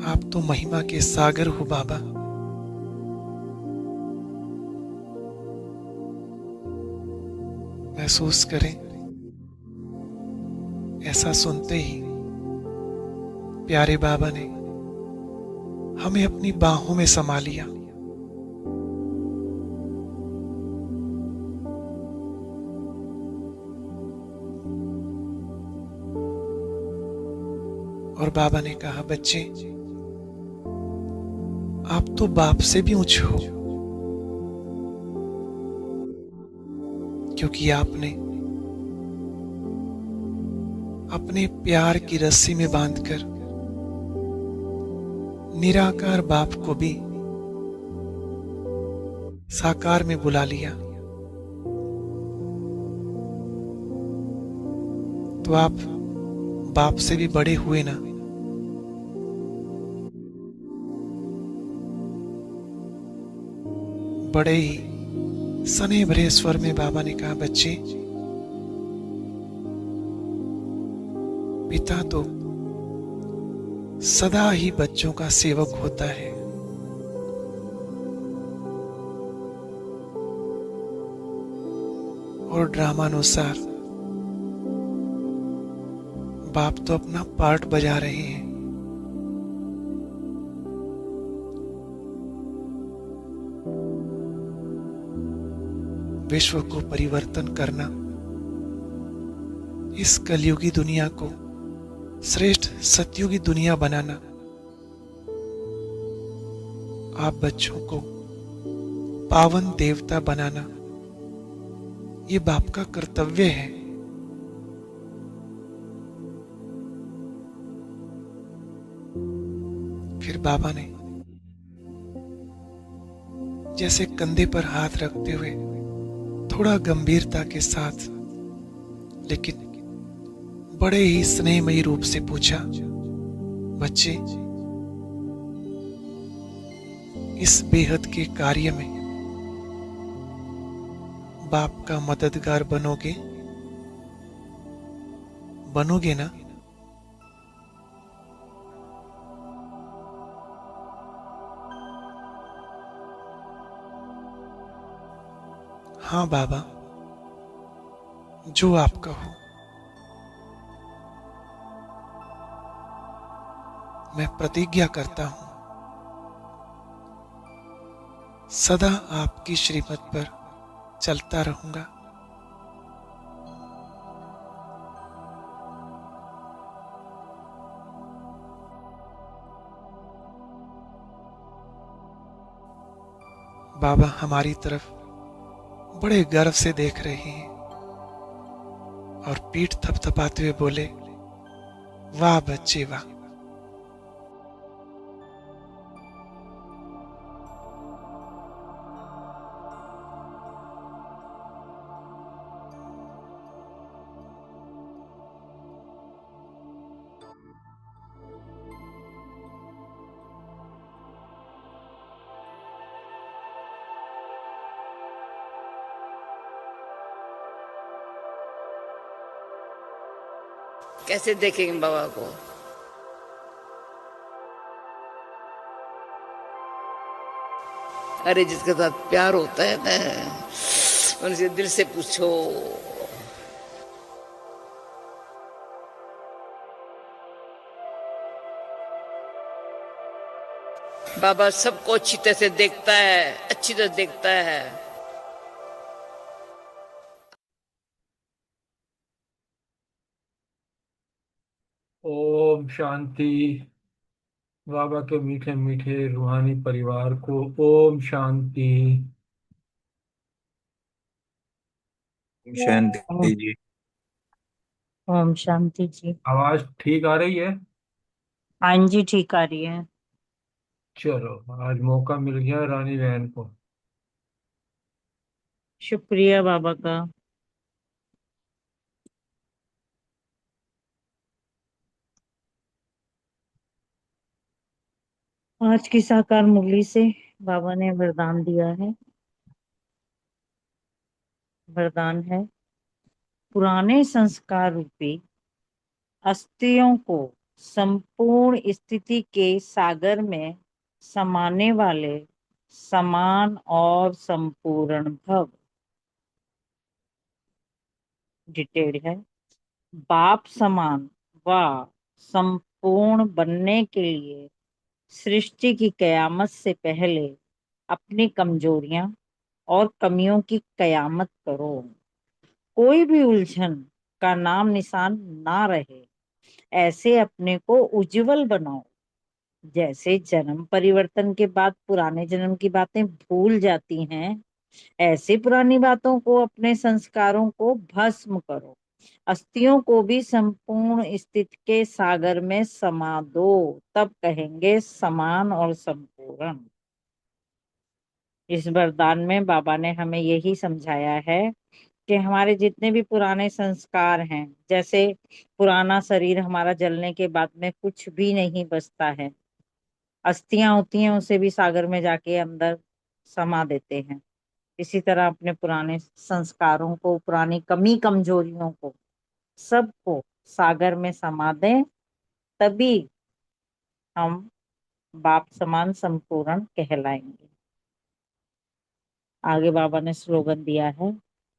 आप तो महिमा के सागर हो बाबा। महसूस करें, ऐसा सुनते ही प्यारे बाबा ने हमें अपनी बाहों में समा लिया। और बाबा ने कहा, बच्चे, आप तो बाप से भी ऊंचे हो, क्योंकि आपने अपने प्यार की रस्सी में बांधकर निराकार बाप को भी साकार में बुला लिया। तो आप बाप से भी बड़े हुए ना। बड़े ही सने भरे स्वर में बाबा ने कहा, बच्चे, पिता तो सदा ही बच्चों का सेवक होता है। और ड्रामानुसार बाप तो अपना पार्ट बजा रहे हैं। विश्व को परिवर्तन करना, इस कलयुगी दुनिया को श्रेष्ठ सतयुगी दुनिया बनाना, आप बच्चों को पावन देवता बनाना, ये बाप का कर्तव्य है। फिर बाबा ने जैसे कंधे पर हाथ रखते हुए थोड़ा गंभीरता के साथ लेकिन बड़े ही स्नेहमयी रूप से पूछा, बच्चे, इस बेहद के कार्य में बाप का मददगार बनोगे? बनोगे ना? हाँ बाबा, जो आप कहो। मैं प्रतिज्ञा करता हूं, सदा आपकी श्रीमत पर चलता रहूंगा। बाबा हमारी तरफ बड़े गर्व से देख रहे हैं और पीठ थपथपाते हुए बोले, वाह बच्चे वाह। कैसे देखेंगे बाबा को? अरे जिसके साथ प्यार होता है ना, उनसे दिल से पूछो। बाबा सबको अच्छी तरह से देखता है, अच्छी तरह देखता है। ओम शांति। बाबा के मीठे मीठे रूहानी परिवार को ओम शांति। शांति जी। ओम शांति जी। आवाज ठीक आ रही है? हाँ जी, ठीक आ रही है। चलो, आज मौका मिल गया रानी बहन को। शुक्रिया बाबा का। आज की साकार मुरली से बाबा ने वरदान दिया है। वरदान है, पुराने संस्कार रूपी अस्थियों को संपूर्ण स्थिति के सागर में समाने वाले समान और संपूर्ण भव। डिटेल है। बाप समान व संपूर्ण बनने के लिए सृष्टि की कयामत से पहले अपनी कमजोरियां और कमियों की कयामत करो। कोई भी उलझन का नाम निशान ना रहे, ऐसे अपने को उज्जवल बनाओ। जैसे जन्म परिवर्तन के बाद पुराने जन्म की बातें भूल जाती हैं, ऐसे पुरानी बातों को, अपने संस्कारों को भस्म करो। अस्थियों को भी संपूर्ण स्थिति के सागर में समा दो, तब कहेंगे समान और संपूर्ण। इस वरदान में बाबा ने हमें यही समझाया है कि हमारे जितने भी पुराने संस्कार हैं, जैसे पुराना शरीर हमारा जलने के बाद में कुछ भी नहीं बचता है, अस्थियां होती हैं, उसे भी सागर में जाके अंदर समा देते हैं। इसी तरह अपने पुराने संस्कारों को, पुरानी कमी कमजोरियों को, सबको सागर में समा दें, तभी हम बाप समान संपूर्ण कहलाएंगे। आगे बाबा ने स्लोगन दिया है,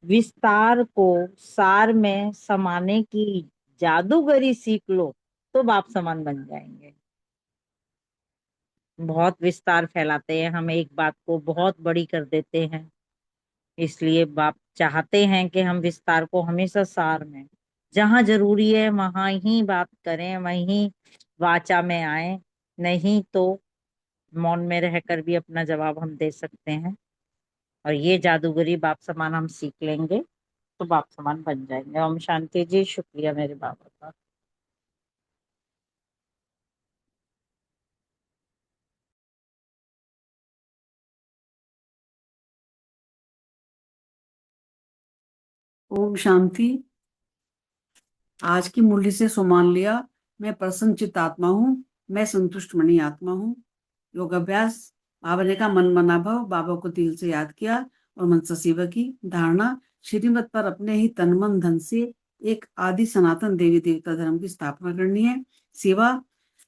विस्तार को सार में समाने की जादूगरी सीख लो तो बाप समान बन जाएंगे। बहुत विस्तार फैलाते हैं, हम एक बात को बहुत बड़ी कर देते हैं, इसलिए बाप चाहते हैं कि हम विस्तार को हमेशा सार में, जहां जरूरी है वहां ही बात करें, वहीं वाचा में आए, नहीं तो मौन में रहकर भी अपना जवाब हम दे सकते हैं। और ये जादूगरी बाप समान हम सीख लेंगे तो बाप समान बन जाएंगे। ओम शांति जी। शुक्रिया मेरे बाबा का। ओम शांति। आज की मुरली से सुमान लिया, मैं प्रसन्न चित्त आत्मा हूँ, मैं संतुष्ट मणि आत्मा हूँ। योग अभ्यास। बाबा ने कहा मन मना भव, बाबा को दिल से याद किया और मनसा सेवा की। धारणा, श्रीमत पर अपने ही तन मन धन से एक आदि सनातन देवी देवता धर्म की स्थापना करनी है। सेवा,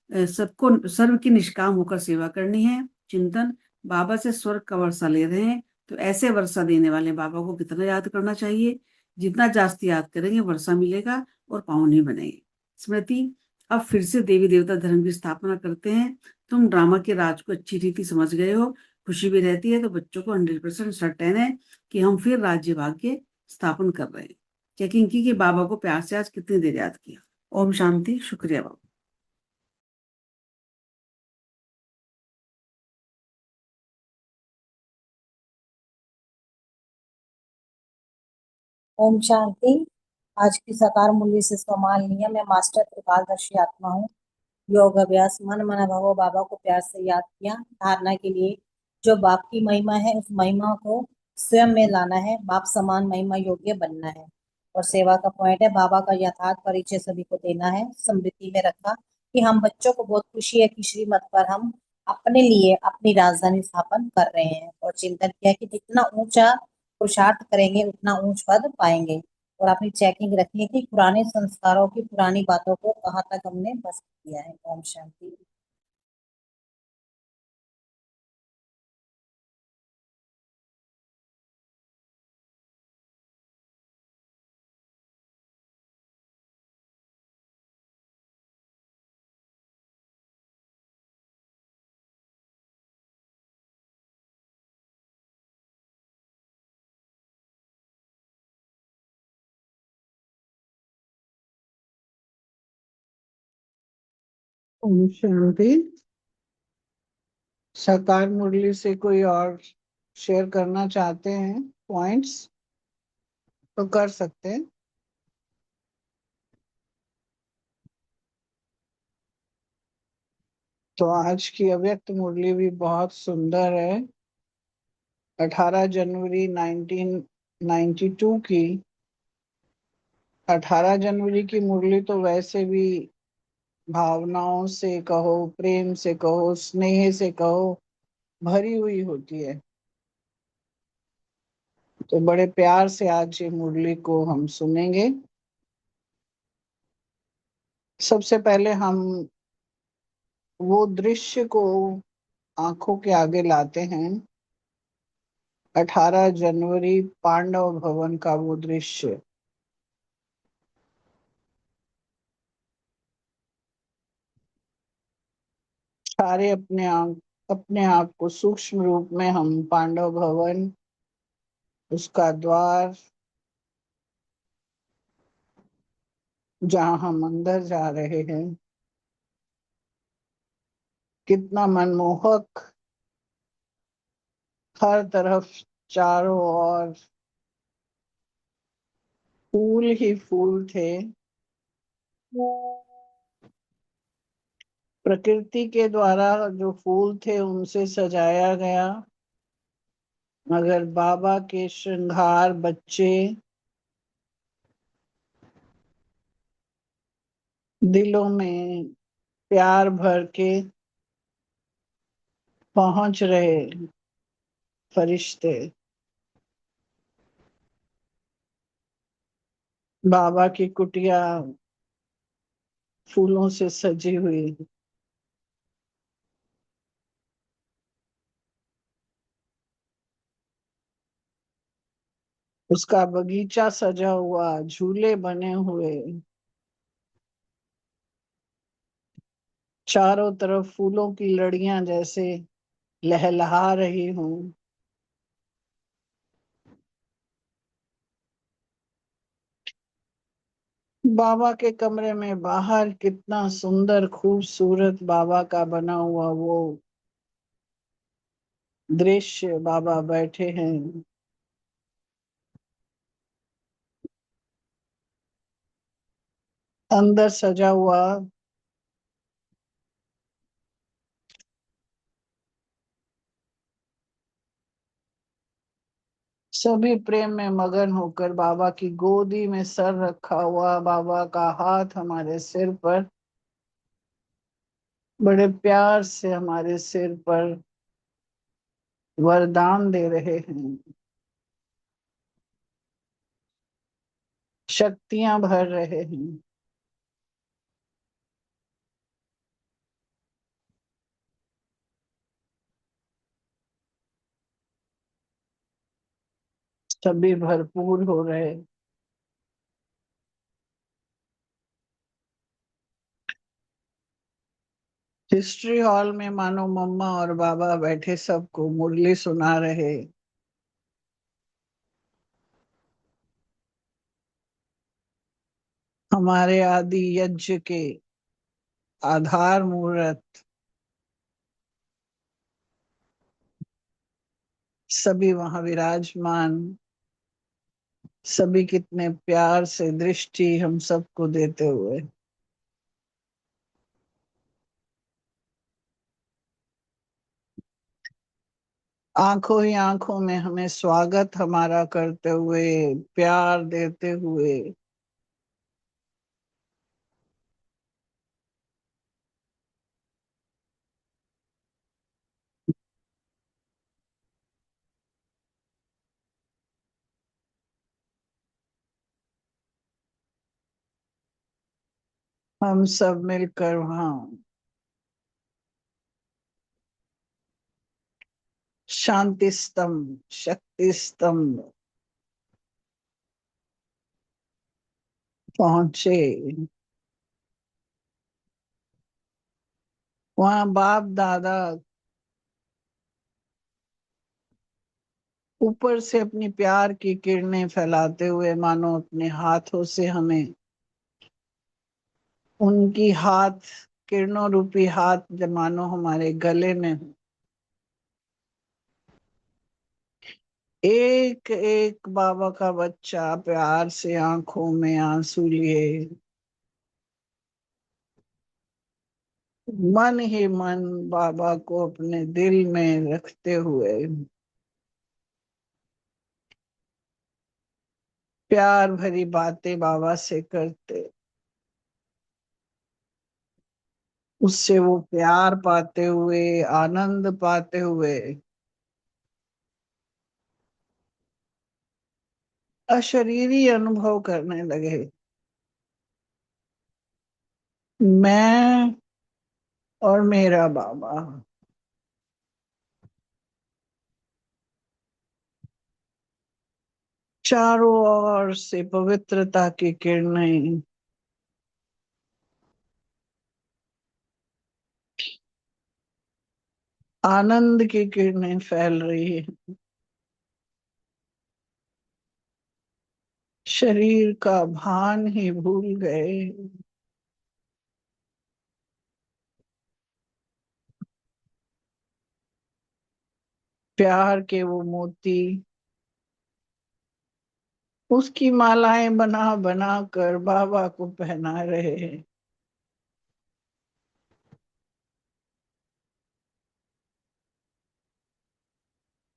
सबको सर्व की निष्काम होकर सेवा करनी है। चिंतन, बाबा से स्वर्ग का वर्षा ले रहे हैं तो ऐसे वर्षा देने वाले बाबा को कितना याद करना चाहिए। जितना जास्ती याद करेंगे वर्षा मिलेगा और पावन ही बनेंगे। स्मृति, अब फिर से देवी देवता धर्म की स्थापना करते हैं। तुम ड्रामा के राज को अच्छी रीति समझ गए हो, खुशी भी रहती है, तो बच्चों को 100% सर्टेन है कि हम फिर राज्य भाग्य स्थापन कर रहे हैं। चेकिंग की कि बाबा को प्यार से आज कितनी देर याद किया। ओम शांति। शुक्रिया बाबा। ओम शांति। आज की साकार मूल्य से सम्मान लिया, मैं मास्टर त्रिकालदर्शी आत्मा हूँ। योग अभ्यास, मन मना भगो, बाबा को प्यार से याद किया। धारणा के लिए, जो बाप की महिमा है उस महिमा को स्वयं में लाना है, बाप समान महिमा योग्य बनना है। और सेवा का पॉइंट है, बाबा का यथार्थ परिचय सभी को देना है। स्मृति में रखा कि हम बच्चों को बहुत खुशी है कि श्रीमत पर हम अपने लिए अपनी राजधानी स्थापन कर रहे हैं। और चिंतन किया कि जितना ऊंचा पुरुषार्थ करेंगे उतना ऊंच पद पाएंगे। और अपनी चेकिंग रखी है कि पुराने संस्कारों की, पुरानी बातों को कहाँ तक हमने बस किया है। ओम शांति। ओम शांति। साकार मुरली से कोई और शेयर करना चाहते हैं पॉइंट्स तो कर सकते हैं। तो आज की अव्यक्त मुरली भी बहुत सुंदर है। 18 जनवरी 1992 की। 18 जनवरी की मुरली तो वैसे भी भावनाओं से कहो, प्रेम से कहो, स्नेह से कहो, भरी हुई होती है। तो बड़े प्यार से आज ये मुरली को हम सुनेंगे। सबसे पहले हम वो दृश्य को आंखों के आगे लाते हैं। 18 जनवरी पांडव भवन का वो दृश्य। सारे अपने आप को सूक्ष्म रूप में हम पांडव भवन, उसका द्वार, जहां हम अंदर जा रहे हैं, कितना मनमोहक, हर तरफ चारों ओर फूल ही फूल थे। प्रकृति के द्वारा जो फूल थे उनसे सजाया गया, मगर बाबा के श्रृंगार बच्चे दिलों में प्यार भर के पहुंच रहे फरिश्ते, बाबा की कुटिया फूलों से सजी हुई, उसका बगीचा सजा हुआ, झूले बने हुए, चारों तरफ फूलों की लड़ियां जैसे लहलहा रही हूं। बाबा के कमरे में बाहर कितना सुंदर खूबसूरत बाबा का बना हुआ वो दृश्य, बाबा बैठे हैं। अंदर सजा हुआ सभी प्रेम में मगन होकर बाबा की गोदी में सर रखा हुआ, बाबा का हाथ हमारे सिर पर, बड़े प्यार से हमारे सिर पर वरदान दे रहे हैं, शक्तियां भर रहे हैं। सभी भरपूर हो रहे। हिस्ट्री हॉल में मानो मम्मा और बाबा बैठे सबको मुरली सुना रहे। हमारे आदि यज्ञ के आधार मूर्त सभी वहां विराजमान, सभी कितने प्यार से दृष्टि हम सबको देते हुए। आंखों ही आंखों में हमें स्वागत हमारा करते हुए, प्यार देते हुए, हम सब मिलकर वहां शांति स्तंभ, शक्ति स्तंभ पहुंचे। वहां बाप दादा ऊपर से अपनी प्यार की किरणें फैलाते हुए मानो अपने हाथों से हमें, उनकी हाथ, किरणों रूपी हाथ मानो हमारे गले में हो। एक एक बाबा का बच्चा प्यार से आंखों में आंसू लिए, मन ही मन बाबा को अपने दिल में रखते हुए, प्यार भरी बातें बाबा से करते, उससे वो प्यार पाते हुए, आनंद पाते हुए अशरीरी अनुभव करने लगे। मैं और मेरा बाबा। चारों ओर से पवित्रता की किरणें, आनंद की किरणें फैल रही है। शरीर का भान ही भूल गए। प्यार के वो मोती, उसकी मालाएं बना बना कर बाबा को पहना रहे हैं।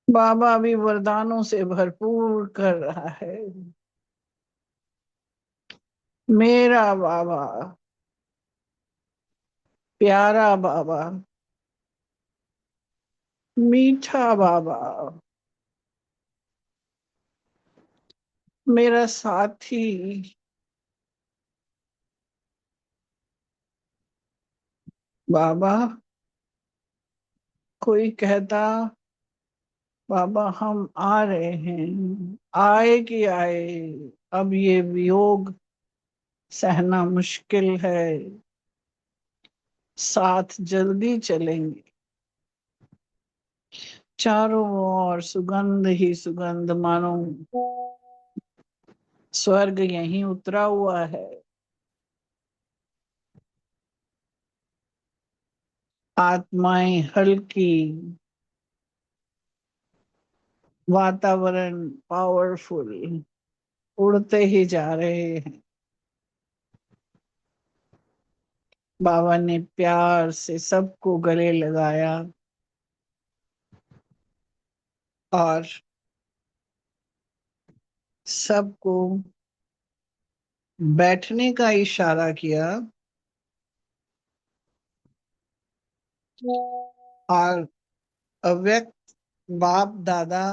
बाबा भी वरदानों से भरपूर कर रहा है। मेरा बाबा, प्यारा बाबा, मीठा बाबा, मेरा साथी। बाबा, कोई कहता बाबा हम आ रहे हैं, आए कि आए, अब ये वियोग सहना मुश्किल है, साथ जल्दी चलेंगे। चारों ओर सुगंध ही सुगंध, मानो स्वर्ग यहीं उतरा हुआ है। आत्माएं हल्की, वातावरण पावरफुल, उड़ते ही जा रहे हैं। बाबा ने प्यार से सबको गले लगाया और सबको बैठने का इशारा किया और अव्यक्त बाप दादा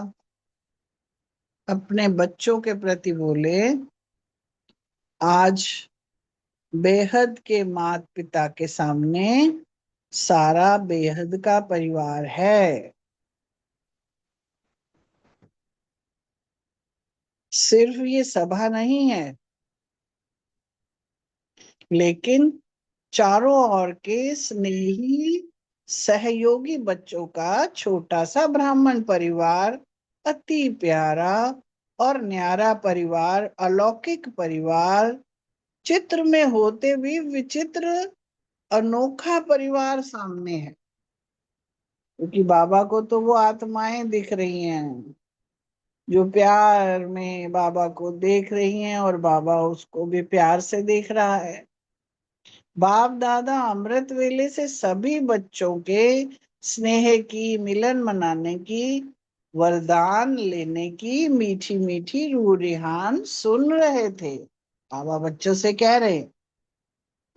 अपने बच्चों के प्रति बोले, आज बेहद के माता पिता के सामने सारा बेहद का परिवार है। सिर्फ ये सभा नहीं है, लेकिन चारों ओर के स्नेही सहयोगी बच्चों का छोटा सा ब्राह्मण परिवार, अति प्यारा और न्यारा परिवार, अलौकिक परिवार, चित्र में होते भी विचित्र अनोखा परिवार सामने है। क्योंकि बाबा को तो वो आत्माएं दिख रही हैं जो प्यार में बाबा को देख रही हैं और बाबा उसको भी प्यार से देख रहा है। बाप दादा अमृत वेले से सभी बच्चों के स्नेह की, मिलन मनाने की, वरदान लेने की मीठी मीठी रूह रिहान सुन रहे थे। बाबा बच्चों से कह रहे,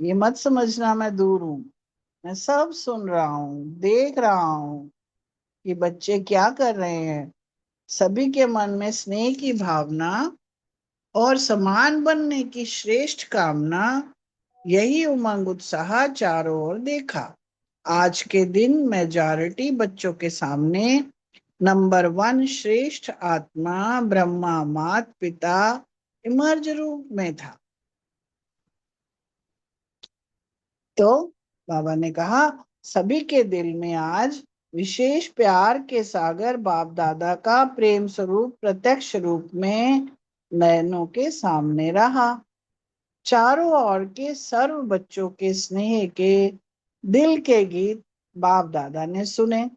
ये मत समझना मैं दूर हूं, मैं सब सुन रहा हूँ, देख रहा हूँ कि बच्चे क्या कर रहे हैं। सभी के मन में स्नेह की भावना और समान बनने की श्रेष्ठ कामना, यही उमंग उत्साह चारों ओर देखा। आज के दिन मेजॉरिटी बच्चों के सामने नंबर 1 श्रेष्ठ आत्मा ब्रह्मा मात पिता इमर्ज रूप में था। तो बाबा ने कहा, सभी के दिल में आज विशेष प्यार के सागर बाप दादा का प्रेम स्वरूप प्रत्यक्ष रूप में नयनों के सामने रहा। चारों ओर के सर्व बच्चों के स्नेह के दिल के गीत बाप दादा ने सुने।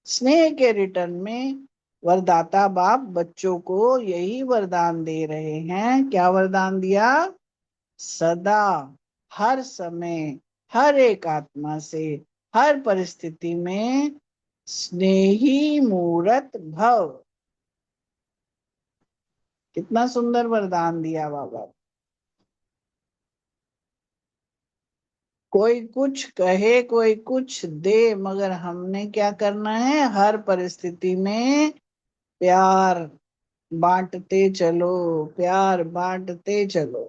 स्नेह के रिटर्न में वरदाता बाप बच्चों को यही वरदान दे रहे हैं। क्या वरदान दिया? सदा, हर समय, हर एक आत्मा से, हर परिस्थिति में स्नेही मूरत भव। कितना सुंदर वरदान दिया बाबा। कोई कुछ कहे, कोई कुछ दे, मगर हमने क्या करना है? हर परिस्थिति में प्यार बांटते चलो, प्यार बांटते चलो।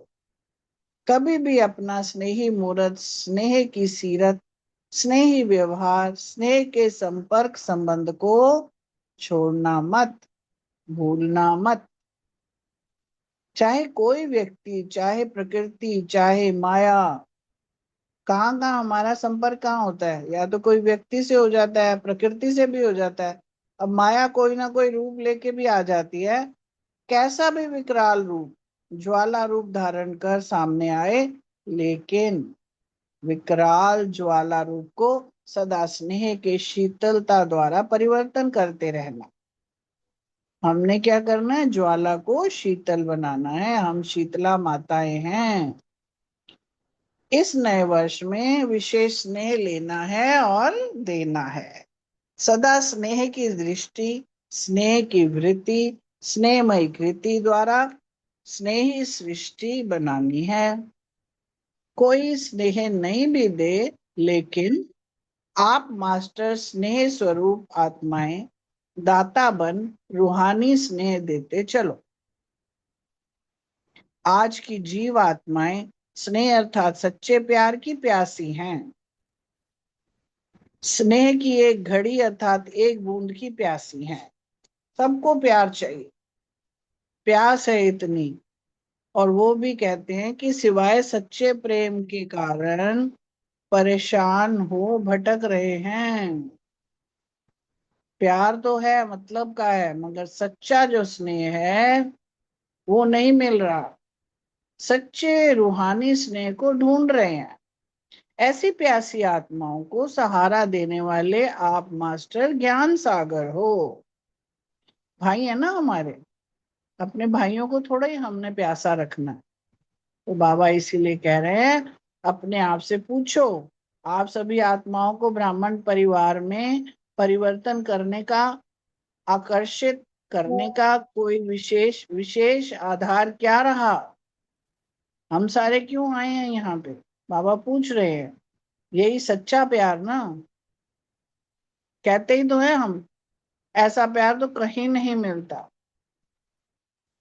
कभी भी अपना स्नेही मूरत, स्नेह की सीरत, स्नेही व्यवहार, स्नेह के संपर्क संबंध को छोड़ना मत, भूलना मत। चाहे कोई व्यक्ति, चाहे प्रकृति, चाहे माया, कहाँ कहाँ हमारा संपर्क कहाँ होता है? या तो कोई व्यक्ति से हो जाता है, प्रकृति से भी हो जाता है, अब माया कोई ना कोई रूप लेके भी आ जाती है। कैसा भी विकराल रूप, ज्वाला रूप धारण कर सामने आए, लेकिन विकराल ज्वाला रूप को सदा स्नेह के शीतलता द्वारा परिवर्तन करते रहना। हमने क्या करना है? ज्वाला को शीतल बनाना है। हम शीतला माताएं हैं। इस नए वर्ष में विशेष स्नेह लेना है और देना है। सदा स्नेह की दृष्टि, स्नेह की वृत्ति, स्नेहमयी कृति द्वारा स्नेही सृष्टि बनानी है। कोई स्नेह नहीं भी दे, लेकिन आप मास्टर स्नेह स्वरूप आत्माएं, दाता बन रूहानी स्नेह देते चलो। आज की जीव आत्माएं स्नेह अर्थात सच्चे प्यार की प्यासी हैं। स्नेह की एक घड़ी अर्थात एक बूंद की प्यासी हैं। सबको प्यार चाहिए, प्यास है इतनी। और वो भी कहते हैं कि सिवाय सच्चे प्रेम के कारण परेशान हो भटक रहे हैं। प्यार तो है, मतलब का है, मगर सच्चा जो स्नेह है वो नहीं मिल रहा। सच्चे रूहानी स्नेह को ढूंढ रहे हैं। ऐसी प्यासी आत्माओं को सहारा देने वाले आप मास्टर ज्ञान सागर हो। भाई है ना हमारे, अपने भाइयों को थोड़ा ही हमने प्यासा रखना है। तो बाबा इसीलिए कह रहे हैं, अपने आप से पूछो। आप सभी आत्माओं को ब्राह्मण परिवार में परिवर्तन करने का, आकर्षित करने का कोई विशेष विशेष आधार क्या रहा? हम सारे क्यों आए हैं यहाँ पे? बाबा पूछ रहे हैं। यही सच्चा प्यार ना, कहते ही तो है हम। ऐसा प्यार तो कहीं नहीं मिलता।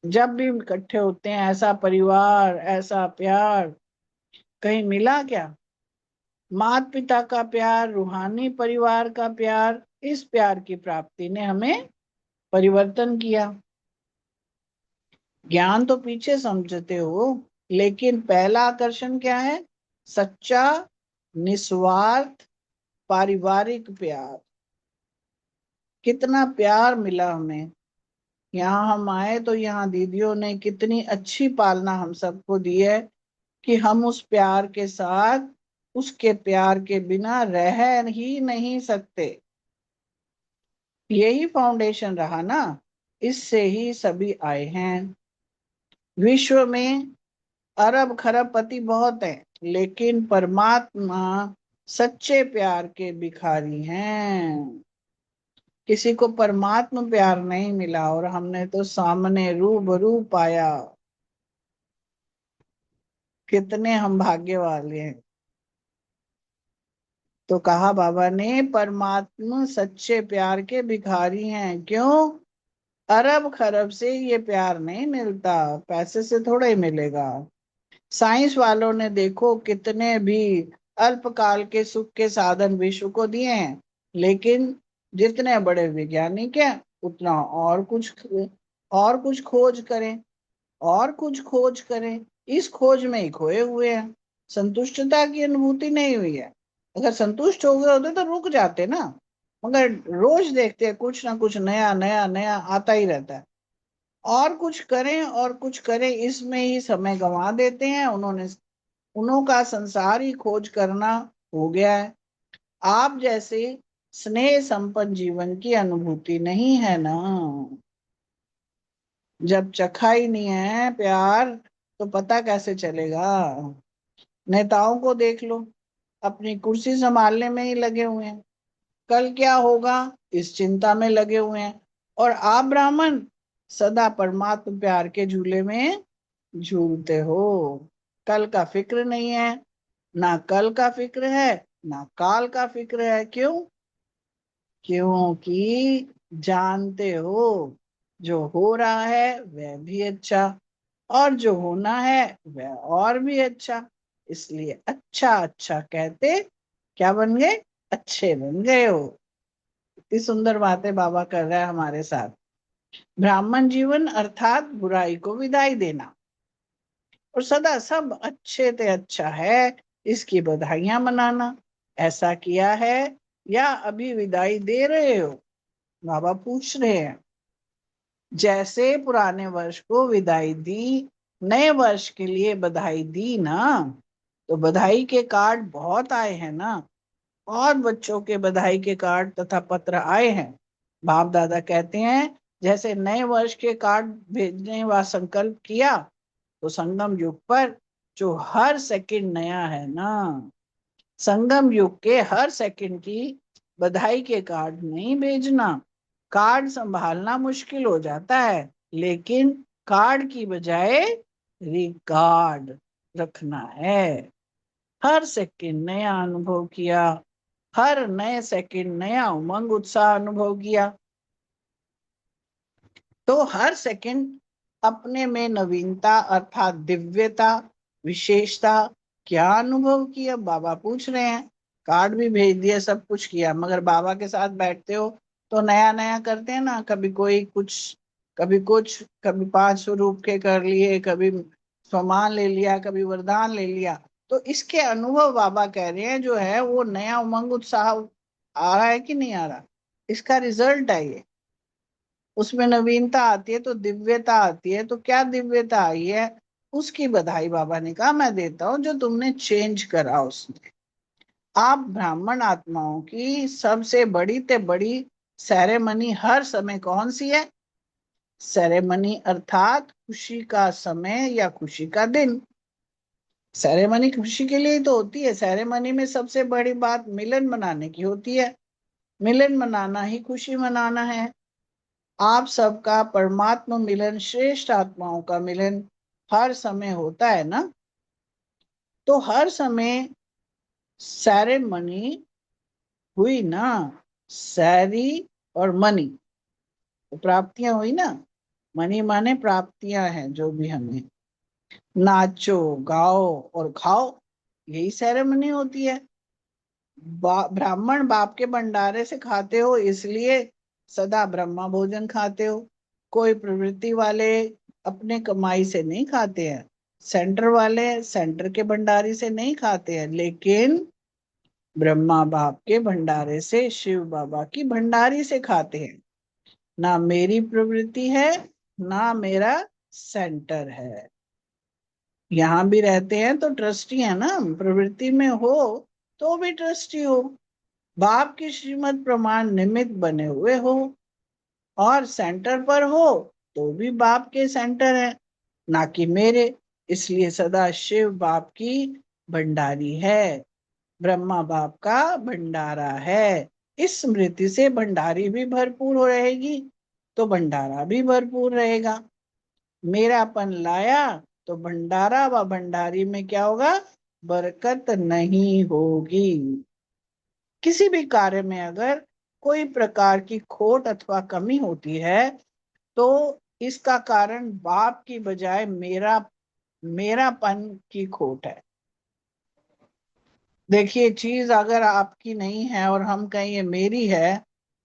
जब भी इकट्ठे होते हैं, ऐसा परिवार, ऐसा प्यार कहीं मिला क्या? माता पिता का प्यार, रूहानी परिवार का प्यार, इस प्यार की प्राप्ति ने हमें परिवर्तन किया। ज्ञान तो पीछे समझते हो, लेकिन पहला आकर्षण क्या है? सच्चा निस्वार्थ पारिवारिक प्यार। कितना प्यार मिला हमें। यहाँ हम आए तो यहाँ दीदियों ने कितनी अच्छी पालना हम सबको दी है कि हम उस प्यार के साथ, उसके प्यार के बिना रह ही नहीं सकते। यही फाउंडेशन रहा ना, इससे ही सभी आए हैं। विश्व में अरब खरब पति बहुत हैं, लेकिन परमात्मा सच्चे प्यार के भिखारी हैं। किसी को परमात्मा प्यार नहीं मिला, और हमने तो सामने रूबरू पाया। कितने हम भाग्य वाले हैं। तो कहा बाबा ने, परमात्मा सच्चे प्यार के भिखारी हैं। क्यों? अरब खरब से ये प्यार नहीं मिलता, पैसे से थोड़ा ही मिलेगा। साइंस वालों ने देखो कितने भी अल्पकाल के सुख के साधन विश्व को दिए हैं, लेकिन जितने बड़े वैज्ञानिक हैं उतना और कुछ खोज करें, और कुछ खोज करें, इस खोज में ही खोए हुए हैं। संतुष्टता की अनुभूति नहीं हुई है। अगर संतुष्ट हो गए होते तो रुक जाते ना, मगर रोज देखते हैं कुछ ना कुछ नया नया नया आता ही रहता है। और कुछ करें और कुछ करें, इसमें ही समय गंवा देते हैं। उन्हों का संसार ही खोज करना हो गया है। आप जैसे स्नेह संपन्न जीवन की अनुभूति नहीं है ना। जब चखा ही नहीं है प्यार, तो पता कैसे चलेगा? नेताओं को देख लो, अपनी कुर्सी संभालने में ही लगे हुए हैं, कल क्या होगा इस चिंता में लगे हुए हैं। और आप ब्राह्मण सदा परमात्मा प्यार के झूले में झूलते हो। कल का फिक्र नहीं है, ना कल का फिक्र है, ना काल का फिक्र है। क्यों? क्योंकि जानते हो जो हो रहा है वह भी अच्छा, और जो होना है वह और भी अच्छा। इसलिए अच्छा अच्छा कहते क्या बन गए, अच्छे बन गए हो। इतनी सुंदर बातें बाबा कर रहा है हमारे साथ। ब्राह्मण जीवन अर्थात बुराई को विदाई देना और सदा सब अच्छे ते अच्छा है इसकी बधाइयां मनाना। ऐसा किया है या अभी विदाई दे रहे हो? बाबा पूछ रहे हैं। जैसे पुराने वर्ष को विदाई दी, नए वर्ष के लिए बधाई दी ना, तो बधाई के कार्ड बहुत आए हैं ना। बहुत बच्चों के बधाई के कार्ड तथा पत्र आए हैं। बाप दादा कहते हैं जैसे नए वर्ष के कार्ड भेजने का संकल्प किया, तो संगम युग पर जो हर सेकंड नया है ना, संगम युग के हर सेकंड की बधाई के कार्ड नहीं भेजना। कार्ड संभालना मुश्किल हो जाता है, लेकिन कार्ड की बजाय रिकॉर्ड रखना है। हर सेकंड नया अनुभव किया, हर नए सेकंड नया उमंग उत्साह अनुभव किया, तो हर सेकंड अपने में नवीनता अर्थात दिव्यता, विशेषता क्या अनुभव किया? बाबा पूछ रहे हैं। कार्ड भी भेज दिया, सब कुछ किया, मगर बाबा के साथ बैठते हो तो नया नया करते हैं ना। कभी कोई कुछ, कभी कुछ, कभी 500 रूप के कर लिए, कभी सामान ले लिया, कभी वरदान ले लिया। तो इसके अनुभव बाबा कह रहे हैं जो है वो नया उमंग उत्साह आ रहा है कि नहीं आ रहा, इसका रिजल्ट है ये। उसमें नवीनता आती है तो दिव्यता आती है। तो क्या दिव्यता आई है उसकी बधाई बाबा ने कहा मैं देता हूं, जो तुमने चेंज करा उसने। आप ब्राह्मण आत्माओं की सबसे बड़ी ते बड़ी सेरेमनी हर समय कौन सी है? सेरेमनी अर्थात खुशी का समय या खुशी का दिन। सेरेमनी खुशी के लिए ही तो होती है। सेरेमनी में सबसे बड़ी बात मिलन मनाने की होती है। मिलन मनाना ही खुशी मनाना है। आप सबका परमात्मा मिलन, श्रेष्ठ आत्माओं का मिलन हर समय होता है ना। तो हर समय सेरेमनी हुई ना, सैरी और मनी, तो प्राप्तियां हुई ना। मनी माने प्राप्तियां हैं जो भी हमें। नाचो गाओ और खाओ, यही सेरेमनी होती है। ब्राह्मण बाप के भंडारे से खाते हो इसलिए सदा ब्रह्मा भोजन खाते हो। कोई प्रवृत्ति वाले अपने कमाई से नहीं खाते हैं, सेंटर वाले सेंटर के भंडारी से नहीं खाते हैं, लेकिन ब्रह्मा बाप के भंडारे से, शिव बाबा की भंडारी से खाते हैं। ना मेरी प्रवृत्ति है, ना मेरा सेंटर है। यहाँ भी रहते हैं तो ट्रस्टी है ना, प्रवृत्ति में हो तो भी ट्रस्टी हो, बाप की श्रीमत प्रमाण निमित्त बने हुए हो, और सेंटर पर हो तो भी बाप के सेंटर है, ना कि मेरे। इसलिए सदा शिव बाप की भंडारी है, ब्रह्मा बाप का भंडारा है। इस स्मृति से भंडारी भी भरपूर हो रहेगी तो भंडारा भी भरपूर रहेगा। मेरापन लाया तो भंडारा व भंडारी में क्या होगा? बरकत नहीं होगी। किसी भी कार्य में अगर कोई प्रकार की खोट अथवा कमी होती है तो इसका कारण बाप की बजाय मेरापन की खोट है। देखिए, चीज अगर आपकी नहीं है और हम कहें ये मेरी है,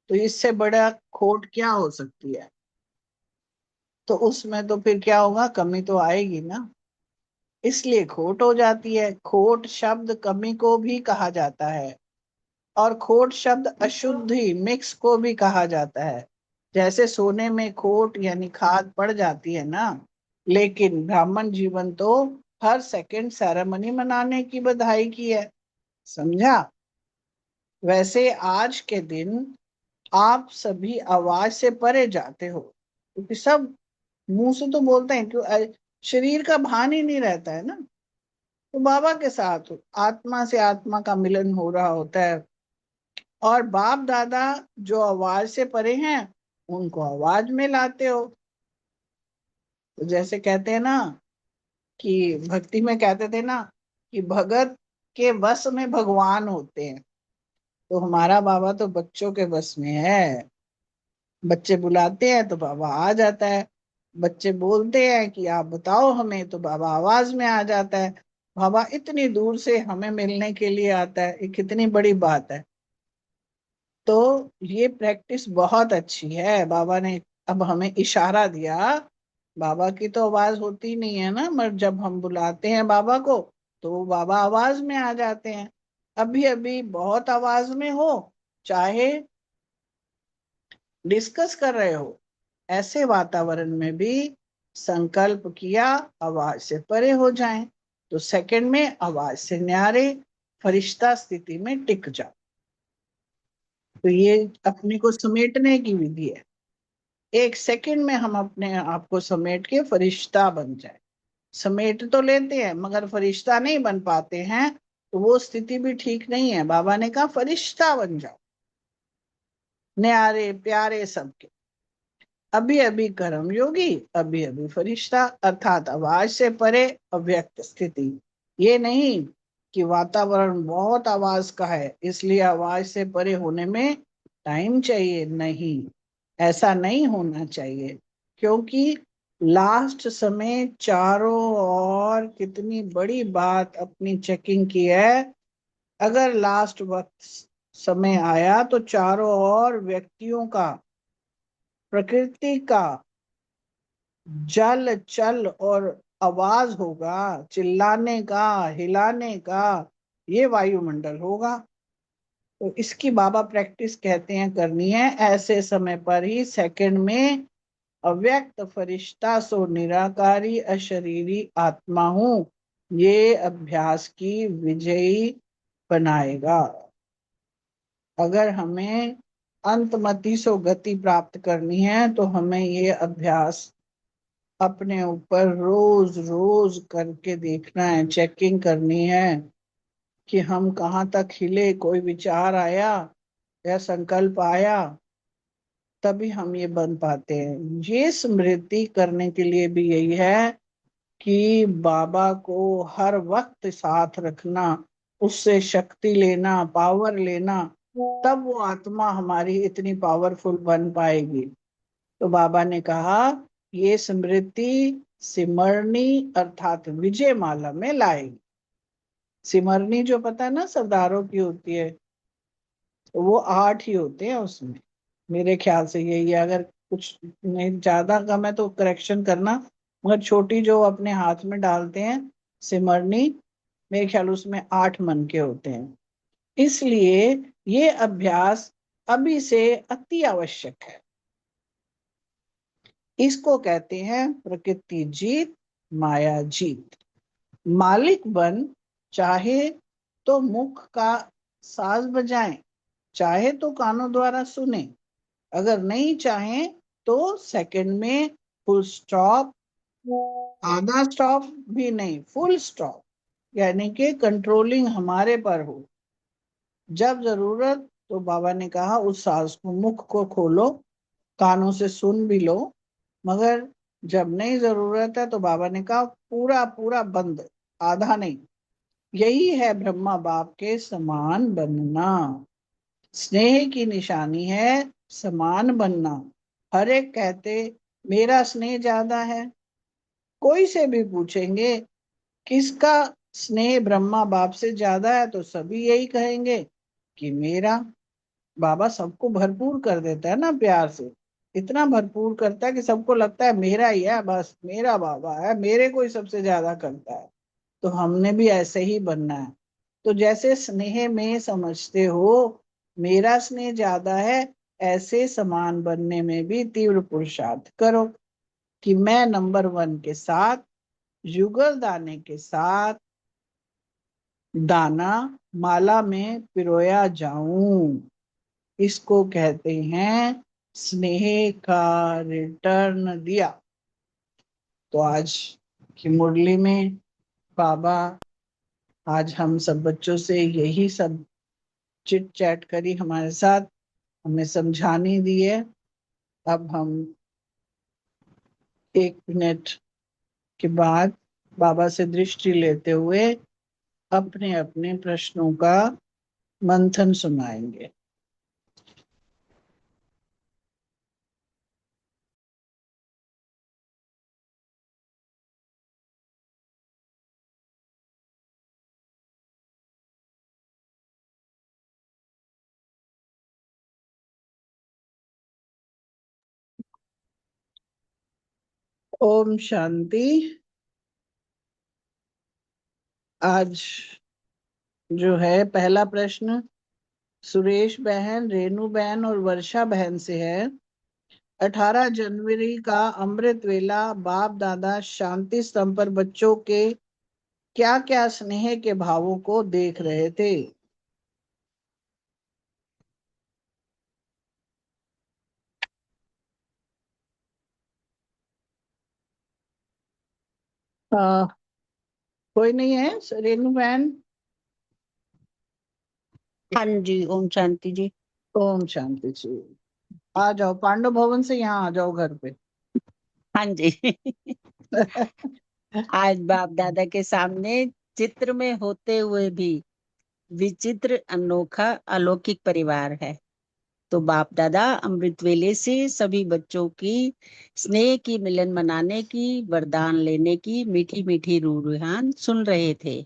तो इससे बड़ा खोट क्या हो सकती है? तो उसमें तो फिर क्या होगा? कमी तो आएगी ना, इसलिए खोट हो जाती है। खोट शब्द कमी को भी कहा जाता है, और खोट शब्द अशुद्धि, मिक्स को भी कहा जाता है। जैसे सोने में खोट यानी खाद पड़ जाती है ना, लेकिन ब्राह्मण जीवन तो हर सेकंड सेरेमनी मनाने की बधाई की है, समझा? वैसे आज के दिन आप सभी आवाज से परे जाते हो, क्योंकि सब मुंह से तो बोलते हैं, क्यों शरीर का भान ही नहीं रहता है ना। तो बाबा के साथ आत्मा से आत्मा का मिलन हो रहा होता है, और बाप दादा जो आवाज से परे हैं उनको आवाज में लाते हो। तो जैसे कहते हैं ना कि भक्ति में कहते थे ना कि भगत के वश में भगवान होते हैं, तो हमारा बाबा तो बच्चों के बस में है। बच्चे बुलाते हैं तो बाबा आ जाता है। बच्चे बोलते हैं कि आप बताओ हमें, तो बाबा आवाज में आ जाता है। बाबा इतनी दूर से हमें मिलने के लिए आता है, ये कितनी बड़ी बात है। तो ये प्रैक्टिस बहुत अच्छी है। बाबा ने अब हमें इशारा दिया। बाबा की तो आवाज होती नहीं है ना, मगर जब हम बुलाते हैं बाबा को तो वो बाबा आवाज में आ जाते हैं। अभी अभी बहुत आवाज में हो, चाहे डिस्कस कर रहे हो, ऐसे वातावरण में भी संकल्प किया आवाज से परे हो जाएं, तो सेकंड में आवाज से न्यारे फरिश्ता स्थिति में टिक जाओ। तो ये अपने को समेटने की विधि है। एक सेकंड में हम अपने आप को समेट के फरिश्ता बन जाए। समेट तो लेते हैं मगर फरिश्ता नहीं बन पाते हैं, तो वो स्थिति भी ठीक नहीं है। बाबा ने कहा फरिश्ता बन जाओ, न्यारे प्यारे सबके। अभी अभी कर्म योगी, अभी अभी फरिश्ता, अर्थात आवाज से परे अव्यक्त स्थिति। ये नहीं कि वातावरण बहुत आवाज का है इसलिए आवाज से परे होने में टाइम चाहिए, नहीं, ऐसा नहीं होना चाहिए। क्योंकि लास्ट समय चारों ओर कितनी बड़ी बात अपनी चेकिंग की है। अगर लास्ट वक्त समय आया तो चारों ओर व्यक्तियों का, प्रकृति का जल चल और आवाज होगा, चिल्लाने का, हिलाने का, ये वायुमंडल होगा। तो इसकी बाबा प्रैक्टिस कहते हैं करनी है। ऐसे समय पर ही सेकंड में अव्यक्त फरिश्ता सो निराकारी अशरीरी आत्मा हूं, ये अभ्यास की विजयी बनाएगा। अगर हमें अंतमति सो गति प्राप्त करनी है तो हमें ये अभ्यास अपने ऊपर रोज रोज करके देखना है, चेकिंग करनी है कि हम कहाँ तक हिले। कोई विचार आया या संकल्प आया तभी हम ये बन पाते हैं। ये स्मृति करने के लिए भी यही है कि बाबा को हर वक्त साथ रखना, उससे शक्ति लेना, पावर लेना, तब वो आत्मा हमारी इतनी पावरफुल बन पाएगी। तो बाबा ने कहा ये स्मृति सिमरनी अर्थात विजय माला में लाएगी। सिमरनी जो पता है ना सरदारों की होती है, तो वो 8 ही होते हैं उसमें, मेरे ख्याल से यही है। अगर कुछ नहीं ज्यादा कम है तो करेक्शन करना, मगर छोटी जो अपने हाथ में डालते हैं सिमरनी, मेरे ख्याल उसमें 8 मन के होते हैं। इसलिए ये अभ्यास अभी से अति आवश्यक है। इसको कहते हैं प्रकृति जीत माया जीत। मालिक बन, चाहे तो मुख का साज बजाएं, चाहे तो कानों द्वारा सुने, अगर नहीं चाहे तो सेकंड में फुल स्टॉप, आधा स्टॉप भी नहीं, फुल स्टॉप, यानी कि कंट्रोलिंग हमारे पर हो। जब जरूरत तो बाबा ने कहा उस साज को, मुख को खोलो, कानों से सुन भी लो, मगर जब नहीं जरूरत है तो बाबा ने कहा पूरा पूरा बंद, आधा नहीं। यही है ब्रह्मा बाप के समान बनना। स्नेह की निशानी है समान बनना। हर एक कहते मेरा स्नेह ज्यादा है। कोई से भी पूछेंगे किसका स्नेह ब्रह्मा बाप से ज्यादा है, तो सभी यही कहेंगे कि मेरा। बाबा सबको भरपूर कर देता है ना प्यार से, इतना भरपूर करता है कि सबको लगता है मेरा ही है, बस मेरा बाबा है, मेरे को ही सबसे ज्यादा करता है। तो हमने भी ऐसे ही बनना है। तो जैसे स्नेह में समझते हो मेरा स्नेह ज्यादा है, ऐसे समान बनने में भी तीव्र पुरुषार्थ करो कि मैं नंबर 1 के साथ, युगल दाने के साथ दाना माला में पिरोया जाऊं। इसको कहते हैं स्नेह का रिटर्न दिया। तो आज की मुरली में बाबा आज हम सब बच्चों से यही सब चिट चैट करी हमारे साथ, हमें समझाने दी है। अब हम 1 मिनट के बाद बाबा से दृष्टि लेते हुए अपने अपने प्रश्नों का मंथन सुनाएंगे। ओम शांति। आज जो है पहला प्रश्न सुरेश बहन, रेणु बहन और वर्षा बहन से है। 18 जनवरी का अमृत वेला बाप दादा शांति स्तंभ पर बच्चों के क्या क्या स्नेह के भावों को देख रहे थे। आ, कोई नहीं है रेणु बहन? हाँ जी, ओम शांति जी। ओम शांति जी। आ जाओ पांडव भवन से, यहाँ आ जाओ घर पे। हाँ जी। आज बाप दादा के सामने चित्र में होते हुए भी विचित्र अनोखा अलौकिक परिवार है। तो बाप दादा अमृत वेले से सभी बच्चों की स्नेह की मिलन मनाने की, वरदान लेने की मीठी मीठी रूहान सुन रहे थे।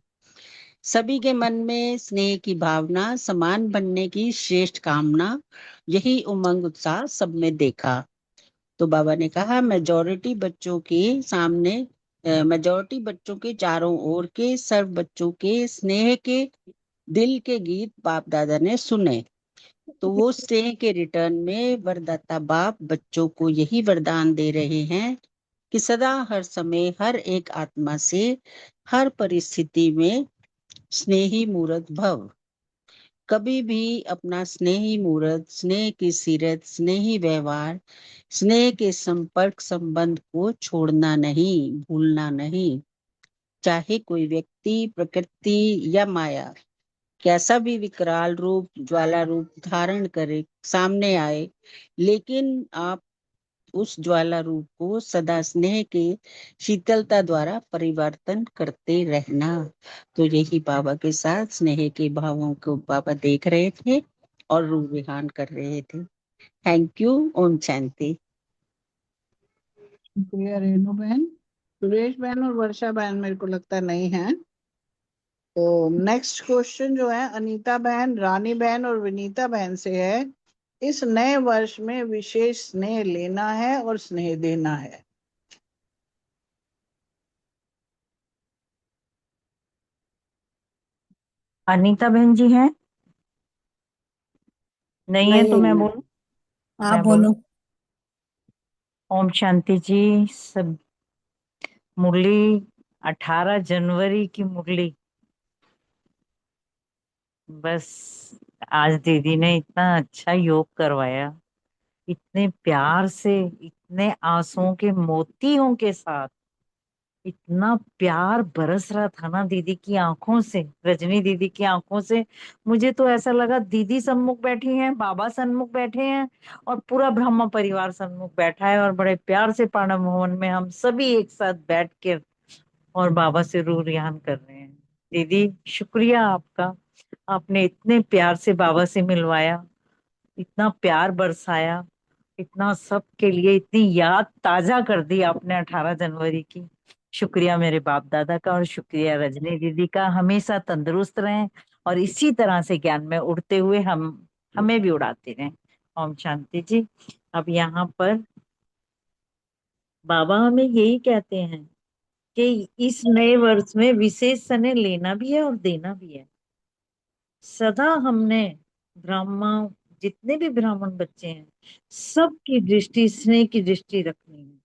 सभी के मन में स्नेह की भावना, समान बनने की श्रेष्ठ कामना, यही उमंग उत्साह सब में देखा। तो बाबा ने कहा मेजॉरिटी बच्चों के चारों ओर के सर्व बच्चों के स्नेह के दिल के गीत बाप दादा ने सुने। तो वो स्नेह के रिटर्न में वरदाता बाप बच्चों को यही वरदान दे रहे हैं कि सदा हर समय हर एक आत्मा से हर परिस्थिति में स्नेही मूर्त भव। कभी भी अपना स्नेही मूर्त, स्नेह की सीरत, स्नेही व्यवहार, स्नेह के संपर्क संबंध को छोड़ना नहीं, भूलना नहीं। चाहे कोई व्यक्ति, प्रकृति या माया कैसा भी विकराल रूप, ज्वाला रूप धारण करे, सामने आए, लेकिन आप उस ज्वाला रूप को सदा स्नेह के शीतलता द्वारा परिवर्तन करते रहना। तो यही बाबा के साथ स्नेह के भावों को बाबा देख रहे थे और रूह विहान कर रहे थे। Thank you. ओम शांति। शुक्रिया रेणु बहन। सुरेश बहन और वर्षा बहन मेरे को लगता नहीं है। तो नेक्स्ट क्वेश्चन जो है अनीता बहन, रानी बहन और विनीता बहन से है। इस नए वर्ष में विशेष स्नेह लेना है और स्नेह देना है। अनीता बहन जी हैं? नहीं है तो नहीं, मैं बोलूं? आप मैं बोलो। बोलूं? ओम शांति जी। सब मुरली 18 जनवरी की मुरली, बस आज दीदी ने इतना अच्छा योग करवाया, इतने प्यार से, इतने आंसुओं के मोतियों के साथ, इतना प्यार बरस रहा था ना दीदी की आंखों से, रजनी दीदी की आंखों से। मुझे तो ऐसा लगा दीदी सन्मुख बैठी हैं, बाबा सन्मुख बैठे हैं, और पूरा ब्रह्मा परिवार सन्मुख बैठा है, और बड़े प्यार से पांडव भवन में हम सभी एक साथ बैठ के और बाबा से रूह रियान कर रहे हैं। दीदी शुक्रिया आपका, आपने इतने प्यार से बाबा से मिलवाया, इतना प्यार बरसाया, इतना सबके लिए इतनी याद ताजा कर दी आपने 18 जनवरी की। शुक्रिया मेरे बाप दादा का, और शुक्रिया रजनी दीदी का। हमेशा तंदुरुस्त रहें और इसी तरह से ज्ञान में उड़ते हुए हमें भी उड़ाते रहें। ओम शांति जी। अब यहाँ पर बाबा हमें यही कहते हैं कि इस नए वर्ष में विशेष स्नेह लेना भी है और देना भी है। सदा हमने ब्राह्मण, जितने भी ब्राह्मण बच्चे हैं, सबकी दृष्टि स्नेह की दृष्टि रखनी है।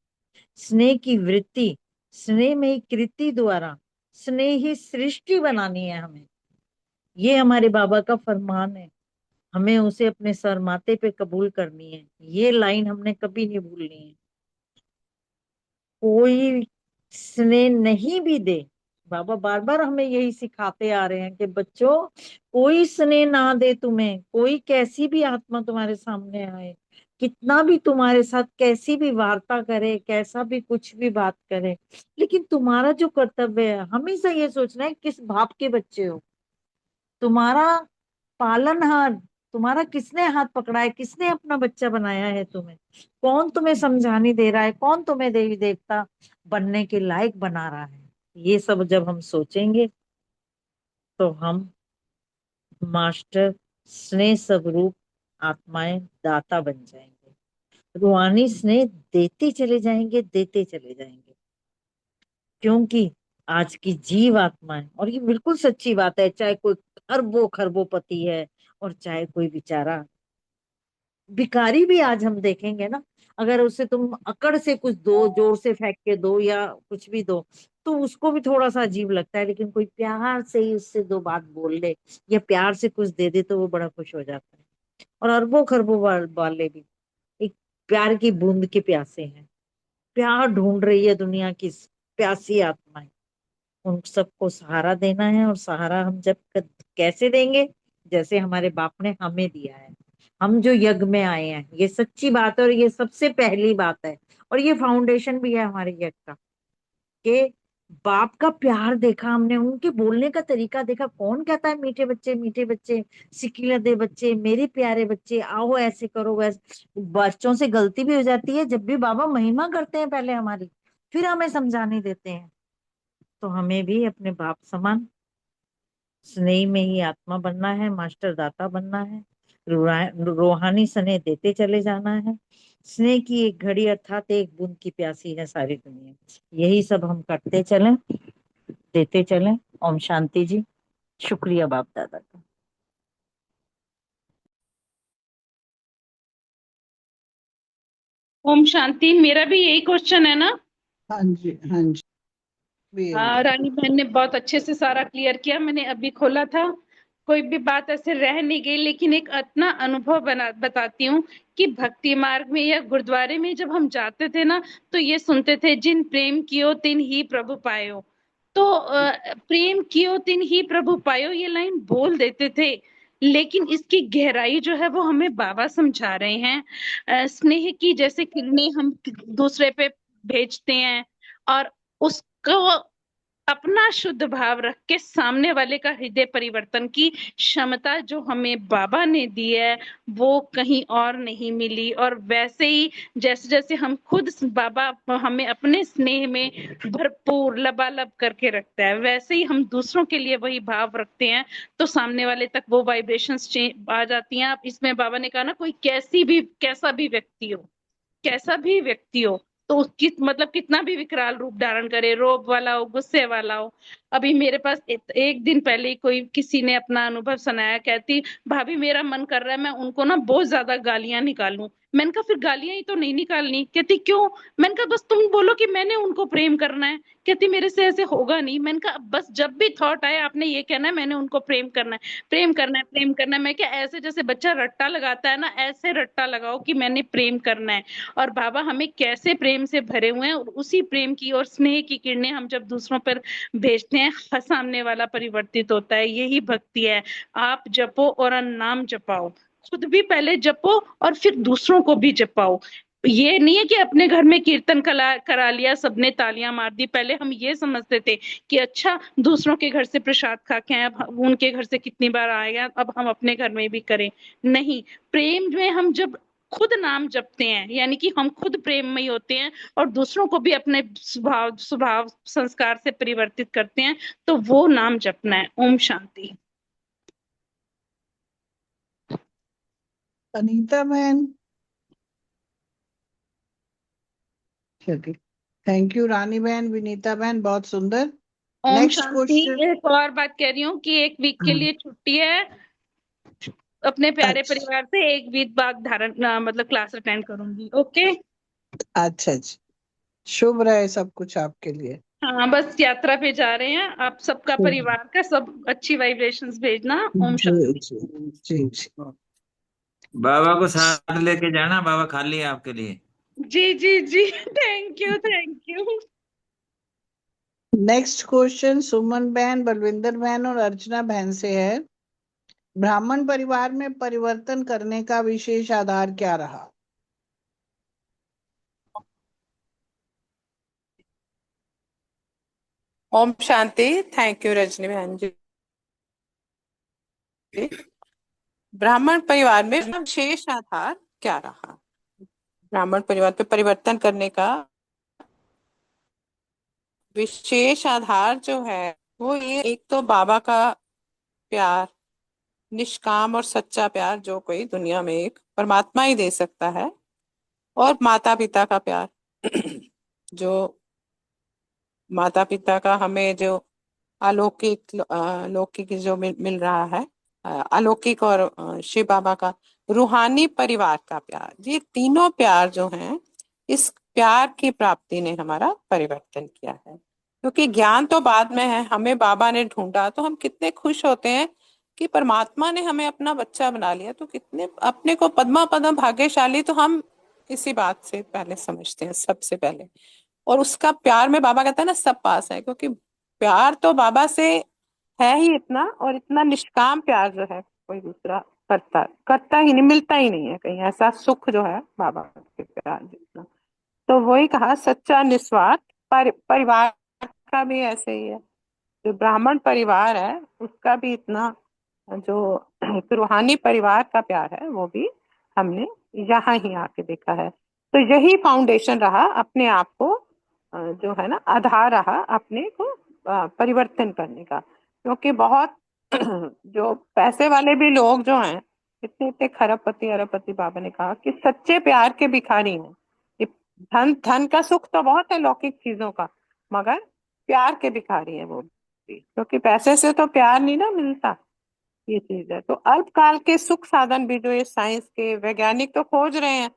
स्नेह की वृत्ति, स्नेह में कृति द्वारा स्नेह ही सृष्टि बनानी है हमें। ये हमारे बाबा का फरमान है, हमें उसे अपने सर माथे पे कबूल करनी है। ये लाइन हमने कभी नहीं भूलनी है। कोई स्नेह नहीं भी दे, बाबा बार बार हमें यही सिखाते आ रहे हैं कि बच्चों, कोई स्नेह ना दे तुम्हें, कोई कैसी भी आत्मा तुम्हारे सामने आए, कितना भी तुम्हारे साथ कैसी भी वार्ता करे, कैसा भी कुछ भी बात करे, लेकिन तुम्हारा जो कर्तव्य है हमेशा ये सोचना है किस बाप के बच्चे हो। तुम्हारा पालनहार, तुम्हारा किसने हाथ पकड़ा है, किसने अपना बच्चा बनाया है तुम्हें, कौन तुम्हें समझाने दे रहा है, कौन तुम्हें देवी देवता बनने के लायक बना रहा है। ये सब जब हम सोचेंगे तो हम मास्टर स्नेह स्वरूप आत्माएं दाता बन जाएंगे। रूहानी स्नेह देते चले जाएंगे, देते चले जाएंगे, क्योंकि आज की जीव आत्मा है। और ये बिल्कुल सच्ची बात है, चाहे कोई अरबों खरबों पति है और चाहे कोई बेचारा भिखारी भी आज हम देखेंगे ना, अगर उसे तुम अकड़ से कुछ दो, जोर से फेंक के दो या कुछ भी दो, तो उसको भी थोड़ा सा अजीब लगता है। लेकिन कोई प्यार से ही उससे दो बात बोल ले या प्यार से कुछ दे दे तो वो बड़ा खुश हो जाता है। और अरबों खरबों वाले भी एक प्यार की बूंद के प्यासे हैं। प्यार ढूंढ रही है दुनिया की प्यासी आत्माएं। उन सबको सहारा देना है, और सहारा हम जब कैसे देंगे, जैसे हमारे बाप ने हमें दिया है। हम जो यज्ञ में आए हैं, ये सच्ची बात है और ये सबसे पहली बात है, और ये फाउंडेशन भी है हमारे यज्ञ का, कि बाप का प्यार देखा हमने, उनके बोलने का तरीका देखा। कौन कहता है मीठे बच्चे, सिकिलदे बच्चे, मेरे प्यारे बच्चे, आओ ऐसे करो वैसे। बच्चों से गलती भी हो जाती है, जब भी बाबा महिमा करते हैं पहले हमारी, फिर हमें समझाने देते हैं। तो हमें भी अपने बाप समान स्नेह में ही आत्मा बनना है, मास्टर दाता बनना है, रूहानी स्नेह देते चले जाना है। स्नेह की एक घड़ी अर्थात एक बूंद की प्यासी है सारी दुनिया। यही सब हम करते चलें, देते चलें। ओम शांति जी। शुक्रिया बाप दादा का। ओम शांति। मेरा भी यही क्वेश्चन है ना। हाँ जी, हाँ जी, भी यही हाँ, है। रानी बहन ने बहुत अच्छे से सारा क्लियर किया। मैंने अभी खोला था, कोई भी बात ऐसे रह नहीं गई। लेकिन एक अपना अनुभव बताती हूँ कि भक्ति मार्ग में या गुरुद्वारे में जब हम जाते थे ना, तो ये सुनते थे, जिन प्रेम कियो तिन ही प्रभु पायो। तो प्रेम कियो तिन ही प्रभु पायो, ये लाइन बोल देते थे। लेकिन इसकी गहराई जो है वो हमें बाबा समझा रहे हैं। स्नेह की जैसे किरणें हम दूसरे पे भेजते हैं, और उसको अपना शुद्ध भाव रख के सामने वाले का हृदय परिवर्तन की क्षमता जो हमें बाबा ने दी है, वो कहीं और नहीं मिली। और वैसे ही जैसे जैसे हम खुद, बाबा हमें अपने स्नेह में भरपूर लबालब करके रखता है, वैसे ही हम दूसरों के लिए वही भाव रखते हैं, तो सामने वाले तक वो वाइब्रेशंस आ जाती हैं। आप इसमें बाबा ने कहा ना, कोई कैसा भी व्यक्ति हो, कैसा भी व्यक्ति हो, तो उसकी मतलब कितना भी विकराल रूप धारण करे, रोब वाला हो, गुस्से वाला हो। अभी मेरे पास एक दिन पहले ही कोई किसी ने अपना अनुभव सुनाया, कहती, भाभी मेरा मन कर रहा है मैं उनको ना बहुत ज्यादा गालियां निकालूं। मैंने कहा फिर गालियां ही तो नहीं निकालनी। कहती क्यों? मैंने कहा बस तुम बोलो कि मैंने उनको प्रेम करना है। कहती मेरे से ऐसे होगा नहीं। मैंने कहा बस जब भी थॉट आए आपने ये कहना है, मैंने उनको प्रेम करना है, प्रेम करना है, प्रेम करना है। मैं क्या, ऐसे जैसे बच्चा रट्टा लगाता है ना, ऐसे रट्टा लगाओ कि मैंने प्रेम करना है। और बाबा हमें कैसे प्रेम से भरे हुए हैं, और उसी प्रेम की और स्नेह की किरणें हम जब दूसरों पर भेजते हैं, सामने वाला परिवर्तित होता है। यही भक्ति है। आप जपो और नाम जपाओ, खुद भी पहले जपो और फिर दूसरों को भी जपाओ। ये नहीं है कि अपने घर में कीर्तन करा लिया, सबने तालियां मार दी। पहले हम ये समझते थे कि अच्छा दूसरों के घर से प्रसाद खा के आए, अब उनके घर से कितनी बार आएगा, अब हम अपने घर में भी करें। नहीं, प्रेम में हम जब खुद नाम जपते हैं, यानी कि हम खुद प्रेममय होते हैं और दूसरों को भी अपने स्वभाव स्वभाव संस्कार से परिवर्तित करते हैं, तो वो नाम जपना है। ओम शांति। अनीता बहन। चलिए, थैंक यू रानी बहन, विनीता बहन, बहुत सुंदर। ओम नेक्स्ट शांति। क्वेश्चन। एक और बात कह रही हूँ कि एक वीक के लिए छुट्टी है, अपने प्यारे अच्छा, परिवार से एक वीक बाद मतलब क्लास अटेंड करूंगी। ओके। अच्छा जी, शुभ रहे सब कुछ आपके लिए। हाँ, बस यात्रा पे जा रहे हैं। आप सबका, जी परिवार का सब अच्छी वाइब्रेशंस भेजना। ओम जी शांति। जी जी जी। बाबा को साथ लेके जाना, बाबा खाली है आपके लिए। जी जी जी। Thank you, thank you. Next question Suman बहन, बलविंदर बहन और अर्चना बहन से है। ब्राह्मण परिवार में परिवर्तन करने का विशेष आधार क्या रहा? ओम शांति। थैंक यू रजनी बहन जी। ब्राह्मण परिवार में विशेष आधार क्या रहा? ब्राह्मण परिवार पे परिवर्तन करने का विशेष आधार जो है वो ये, एक तो बाबा का प्यार, निष्काम और सच्चा प्यार जो कोई दुनिया में एक परमात्मा ही दे सकता है। और माता पिता का प्यार जो माता पिता का हमें जो लौकिक जो मिल रहा है, अलौकिक और शिव बाबा का रूहानी परिवार का प्यार, ये तीनों प्यार जो हैं, इस प्यार की प्राप्ति ने हमारा परिवर्तन किया है। क्योंकि ज्ञान तो बाद में है, हमें बाबा ने ढूंढा तो हम कितने खुश होते हैं कि परमात्मा ने हमें अपना बच्चा बना लिया, तो कितने अपने को पद्मा पद्म भाग्यशाली तो हम इसी बात से पहले समझते हैं, सबसे पहले। और उसका प्यार में बाबा कहता है ना, सब पास है, क्योंकि प्यार तो बाबा से है ही इतना, और इतना निष्काम प्यार जो है कोई दूसरा करता करता ही नहीं, मिलता ही नहीं है कहीं ऐसा सुख जो है बाबा के प्यार जितना। तो वही कहा, सच्चा निस्वार्थ परिवार का भी ऐसे ही है। जो ब्राह्मण परिवार है उसका भी इतना, जो एक रूहानी परिवार का प्यार है वो भी हमने यहाँ ही आके देखा है। तो यही फाउंडेशन रहा अपने आप को, जो है ना, आधार रहा अपने को परिवर्तन करने का। क्योंकि बहुत जो पैसे वाले भी लोग जो हैं, इतने इतने खरबपति अरबपति, बाबा ने कहा कि सच्चे प्यार के भिखारी हैं। ये धन धन का सुख तो बहुत है लौकिक चीजों का, मगर प्यार के भिखारी है वो भी, क्योंकि पैसे से तो प्यार नहीं ना मिलता, ये चीज है। तो अल्पकाल के सुख साधन भी जो ये साइंस के वैज्ञानिक तो खोज रहे हैं,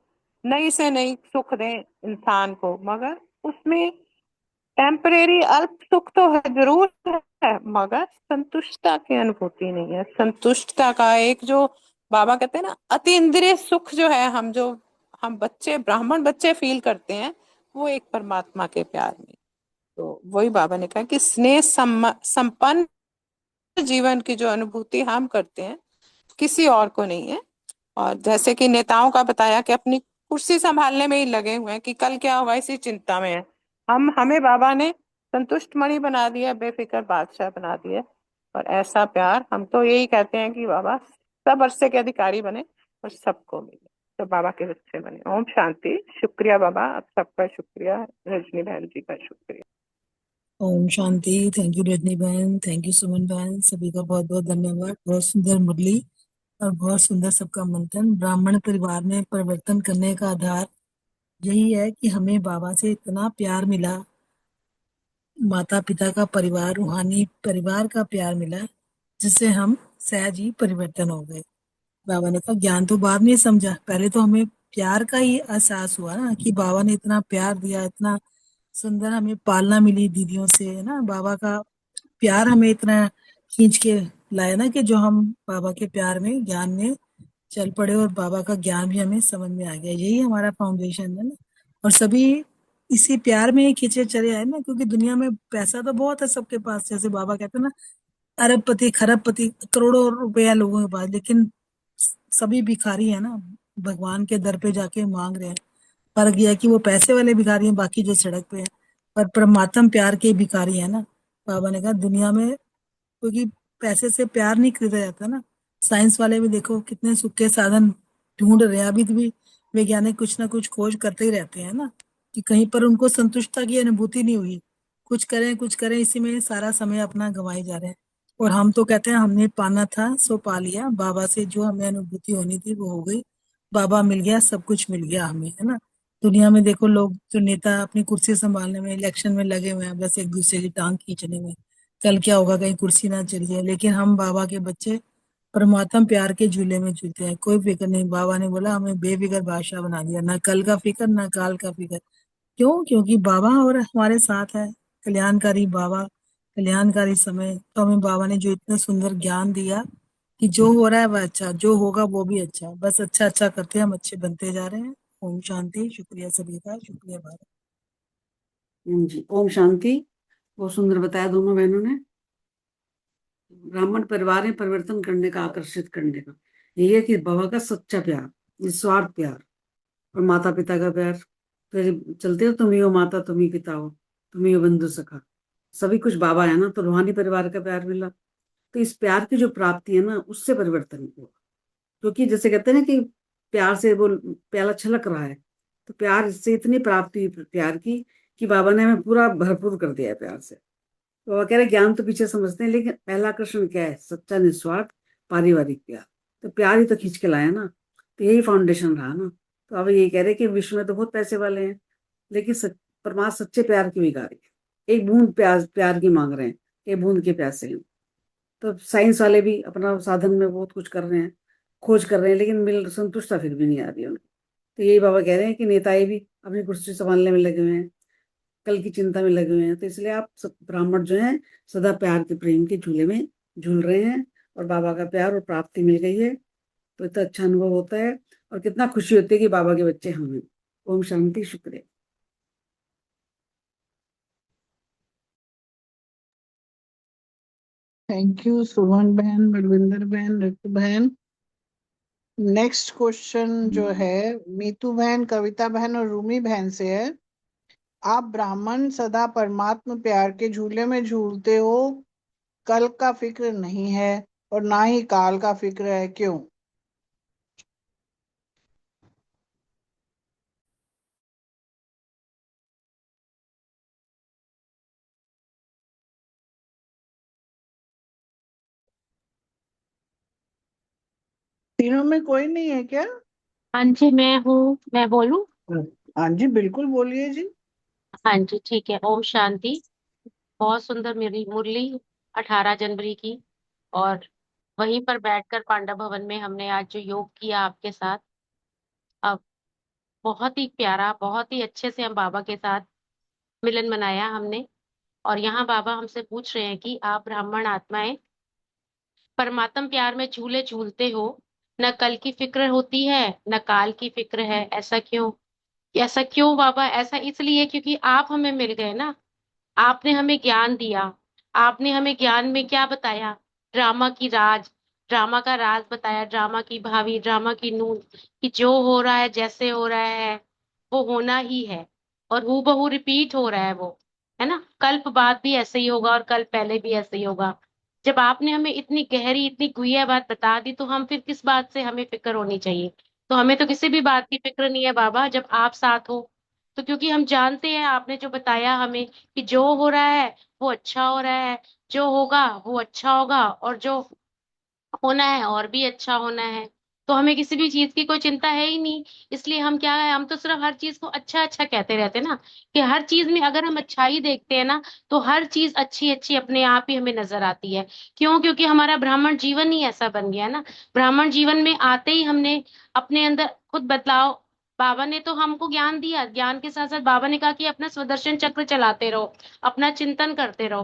नई से नई सुख दें इंसान को, मगर उसमें टेम्परेरी अल्प सुख तो है, जरूर है, मगर संतुष्टता की अनुभूति नहीं है। संतुष्टता का एक जो बाबा कहते हैं ना, अतीन्द्रिय सुख जो है, हम बच्चे, ब्राह्मण बच्चे फील करते हैं, वो एक परमात्मा के प्यार में। तो वही बाबा ने कहा कि स्नेह संपन्न जीवन की जो अनुभूति हम करते हैं, किसी और को नहीं है। और जैसे कि नेताओं का बताया कि अपनी कुर्सी संभालने में ही लगे हुए हैं कि कल क्या होगा इसी चिंता में है। हमें बाबा ने संतुष्ट मणि बना दिया, बेफिक्र बादशाह बना दिया। और ऐसा प्यार, हम तो यही कहते हैं कि बाबा सब अरसे के अधिकारी बने और सबको मिले, तो बाबा के बच्चे बने। ओम शांति। शुक्रिया बाबा, आप सबका शुक्रिया, रजनी बहन जी का शुक्रिया। ओम शांति। थैंक यू रजनी बहन, थैंक यू सुमन बहन, सभी का बहुत बहुत धन्यवाद। बहुत सुंदर मुरली और बहुत सुंदर सबका मंथन। ब्राह्मण परिवार में परिवर्तन करने का आधार यही है कि हमें बाबा से इतना प्यार मिला, माता पिता का परिवार, रूहानी परिवार का प्यार मिला, जिससे हम सहज ही परिवर्तन हो गए। बाबा ने कहा ज्ञान तो बाद में समझा, पहले तो हमें प्यार का ही एहसास हुआ ना, कि बाबा ने इतना प्यार दिया, इतना सुंदर हमें पालना मिली दीदियों से, है ना। बाबा का प्यार हमें इतना खींच के लाया ना, कि जो हम बाबा के प्यार में, ज्ञान में चल पड़े, और बाबा का ज्ञान भी हमें समझ में आ गया। यही हमारा फाउंडेशन है ना। और सभी इसी प्यार में ही खींचे चले आए ना, क्योंकि दुनिया में पैसा तो बहुत है सबके पास, जैसे बाबा कहते हैं ना, अरबपति खरबपति करोड़ों रुपया लोगों के पास, लेकिन सभी भिखारी है ना, भगवान के दर पे जाके मांग रहे हैं। फर्क यह है कि वो पैसे वाले भिखारी हैं, बाकी जो सड़क पे है, पर परमात्म प्यार के भिखारी है ना। बाबा ने कहा दुनिया में, क्योंकि पैसे से प्यार नहीं खरीदा जाता ना। साइंस वाले भी देखो कितने सुख के साधन ढूंढ रहे हैं, अभी भी वैज्ञानिक कुछ ना कुछ खोज करते ही रहते हैं ना, कि कहीं पर उनको संतुष्टता की अनुभूति नहीं हुई, कुछ करें इसी में सारा समय अपना गंवाए जा रहे हैं। और हम तो कहते हैं हमने पाना था सो पा लिया, बाबा से जो हमें अनुभूति होनी थी वो हो गई, बाबा मिल गया, सब कुछ मिल गया हमें, है ना। दुनिया में देखो लोग, जो नेता अपनी कुर्सी संभालने में, इलेक्शन में लगे हुए हैं, बस एक दूसरे की टांग खींचने में, कल क्या होगा कहीं कुर्सी ना चली जाए। लेकिन हम बाबा के बच्चे परमात्मा प्यार के झूले में झूलते हैं, कोई फिक्र नहीं। बाबा ने बोला हमें बेफिक्र बादशाह बना दिया, ना कल का फिक्र ना काल का फिक्र। क्यों? क्योंकि बाबा और हमारे साथ है, कल्याणकारी बाबा, कल्याणकारी समय। तो हमें बाबा ने जो इतना सुंदर ज्ञान दिया कि जो हो रहा है वह अच्छा, जो होगा वो भी अच्छा, बस अच्छा अच्छा करते हैं, हम अच्छे बनते जा रहे हैं। ओम शांति। शुक्रिया सभी का, शुक्रिया भारत। जी ओम शांति। बहुत सुंदर बताया दोनों बहनों ने। ब्राह्मण परिवार में परिवर्तन करने का, आकर्षित करने का यही है कि बाबा का सच्चा प्यार, निस्वार्थ प्यार, और माता पिता का प्यार। तो चलते हो, तुम ही हो माता, तुम ही पिता हो, तुम ही हो बंधु सखा, सभी कुछ बाबा है ना। तो रूहानी परिवार का प्यार मिला, तो इस प्यार की जो प्राप्ति है ना, उससे परिवर्तन हुआ। क्योंकि जैसे कहते हैं ना कि प्यार से वो प्याला छलक रहा है, तो प्यार से इतनी प्राप्ति हुई प्यार की, कि बाबा ने हमें पूरा भरपूर कर दिया है प्यार से। तो वो कह रहे ज्ञान तो पीछे समझते हैं, लेकिन पहला आकर्षण क्या है? सच्चा निस्वार्थ पारिवारिक प्यार। तो प्यार ही तो खींच के लाया ना, तो यही फाउंडेशन रहा ना। तो अब ये कह रहे कि विश्व में तो बहुत पैसे वाले हैं, लेकिन परमात्मा सच्चे प्यार की भिखारी, एक बूंद प्यार की मांग रहे हैं, एक बूंद के प्यासे हैं। तो साइंस वाले भी अपना साधन में बहुत कुछ कर रहे हैं, खोज कर रहे हैं, लेकिन मिल संतुष्टता फिर भी नहीं आ रही है उनको। तो यही बाबा कह रहे हैं कि नेताएं भी अपनी कुर्सी संभालने में लगे हुए हैं, कल की चिंता में लगे हुए हैं। तो इसलिए आप सब ब्राह्मण जो हैं सदा प्यार के प्रेम के झूले में झूल रहे हैं, और बाबा का प्यार और प्राप्ति मिल गई है। तो इतना अच्छा अनुभव होता है, और कितना खुशी होती है कि बाबा के बच्चे हम हैं। ओम शांति, शुक्रिया। थैंक यू सुमन बहन, बलविंदर बहन, ऋतु बहन। नेक्स्ट क्वेश्चन जो है मीतू बहन, कविता बहन और रूमी बहन से है। आप ब्राह्मण सदा परमात्मा प्यार के झूले में झूलते हो, कल का फिक्र नहीं है और ना ही काल का फिक्र है, क्यों? तीनों में कोई नहीं है क्या? हाँ जी, मैं हूँ। मैं बोलूं? हाँ जी, बिल्कुल बोलिए जी। हाँ जी, ठीक है। ओम शांति। बहुत सुंदर मेरी मुरली 18 जनवरी की, और वहीं पर बैठकर पांडव भवन में हमने आज जो योग किया आपके साथ, अब बहुत ही प्यारा, बहुत ही अच्छे से हम बाबा के साथ मिलन मनाया हमने। और यहाँ बाबा हमसे पूछ रहे हैं कि आप ब्राह्मण आत्माएं परमात्म प्यार में झूले झूलते हो, न कल की फिक्र होती है न काल की फिक्र है, ऐसा क्यों? ऐसा क्यों बाबा? ऐसा इसलिए क्योंकि आप हमें मिल गए ना। आपने हमें ज्ञान दिया। आपने हमें ज्ञान में क्या बताया? ड्रामा की राज, ड्रामा का राज बताया, ड्रामा की भावी, ड्रामा की नून, कि जो हो रहा है, जैसे हो रहा है, वो होना ही है, और हूबहू रिपीट हो रहा है वो, है ना। कल्प बाद भी ऐसे ही होगा और कल पहले भी ऐसे ही होगा। जब आपने हमें इतनी गहरी, इतनी गुह्य बात बता दी, तो हम फिर किस बात से हमें फिक्र होनी चाहिए? तो हमें तो किसी भी बात की फिक्र नहीं है बाबा, जब आप साथ हो। तो क्योंकि हम जानते हैं आपने जो बताया हमें कि जो हो रहा है वो अच्छा हो रहा है, जो होगा वो अच्छा होगा, और जो होना है और भी अच्छा होना है। तो हमें किसी भी चीज की कोई चिंता है ही नहीं। इसलिए हम क्या है, हम तो सिर्फ हर चीज को अच्छा अच्छा कहते रहते हैं ना, कि हर चीज में अगर हम अच्छाई देखते हैं ना, तो हर चीज अच्छी अच्छी अपने आप ही हमें नजर आती है। क्यों? क्योंकि हमारा ब्राह्मण जीवन ही ऐसा बन गया है ना। ब्राह्मण जीवन में आते ही हमने अपने अंदर खुद बदलाव, बाबा ने तो हमको ज्ञान दिया, ज्ञान के साथ साथ बाबा ने कहा कि अपना स्वदर्शन चक्र चलाते रहो, अपना चिंतन करते रहो,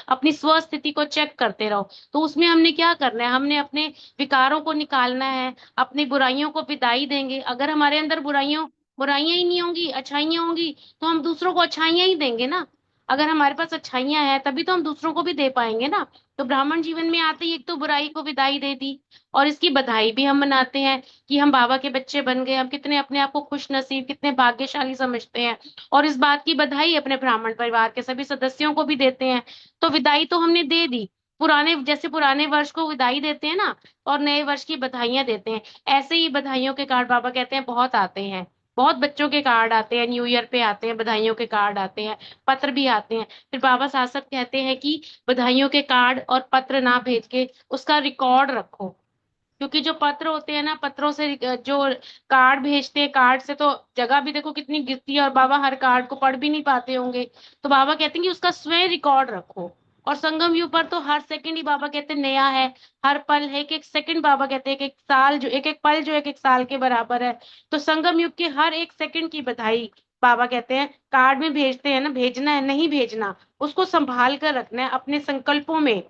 अपनी स्वस्थिति को चेक करते रहो। तो उसमें हमने क्या करना है? हमने अपने विकारों को निकालना है, अपनी बुराइयों को विदाई देंगे। अगर हमारे अंदर बुराइयां ही नहीं होंगी, अच्छाइयां होंगी, तो हम दूसरों को अच्छाइयां ही देंगे ना। अगर हमारे पास अच्छाइयां हैं तभी तो हम दूसरों को भी दे पाएंगे ना। तो ब्राह्मण जीवन में आते ही एक तो बुराई को विदाई दे दी, और इसकी बधाई भी हम मनाते हैं कि हम बाबा के बच्चे बन गए। हम कितने अपने आप को खुश नसीब, कितने भाग्यशाली समझते हैं, और इस बात की बधाई अपने ब्राह्मण परिवार के सभी सदस्यों को भी देते हैं। तो विदाई तो हमने दे दी, पुराने जैसे पुराने वर्ष को विदाई देते हैं ना, और नए वर्ष की बधाइयां देते हैं, ऐसे ही बधाइयों के कार्ड बाबा कहते हैं बहुत आते हैं। बहुत बच्चों के कार्ड आते हैं, न्यू ईयर पे आते हैं, बधाइयों के कार्ड आते हैं, पत्र भी आते हैं। फिर बाबा शासक कहते हैं कि बधाइयों के कार्ड और पत्र ना भेज के उसका रिकॉर्ड रखो। क्योंकि जो पत्र होते हैं ना, पत्रों से जो कार्ड भेजते हैं, कार्ड से तो जगह भी देखो कितनी गिरती है, और बाबा हर कार्ड को पढ़ भी नहीं पाते होंगे। तो बाबा कहते हैं कि उसका स्वयं रिकॉर्ड रखो। और संगम युग पर तो हर सेकंड ही बाबा कहते हैं नया है, हर पल है, एक एक सेकंड बाबा कहते हैं, एक एक साल जो, एक एक पल जो एक एक साल के बराबर है। तो संगम युग के हर एक सेकंड की बधाई बाबा कहते हैं कार्ड में भेजते हैं ना, भेजना है नहीं भेजना, उसको संभाल कर रखना है अपने संकल्पों में,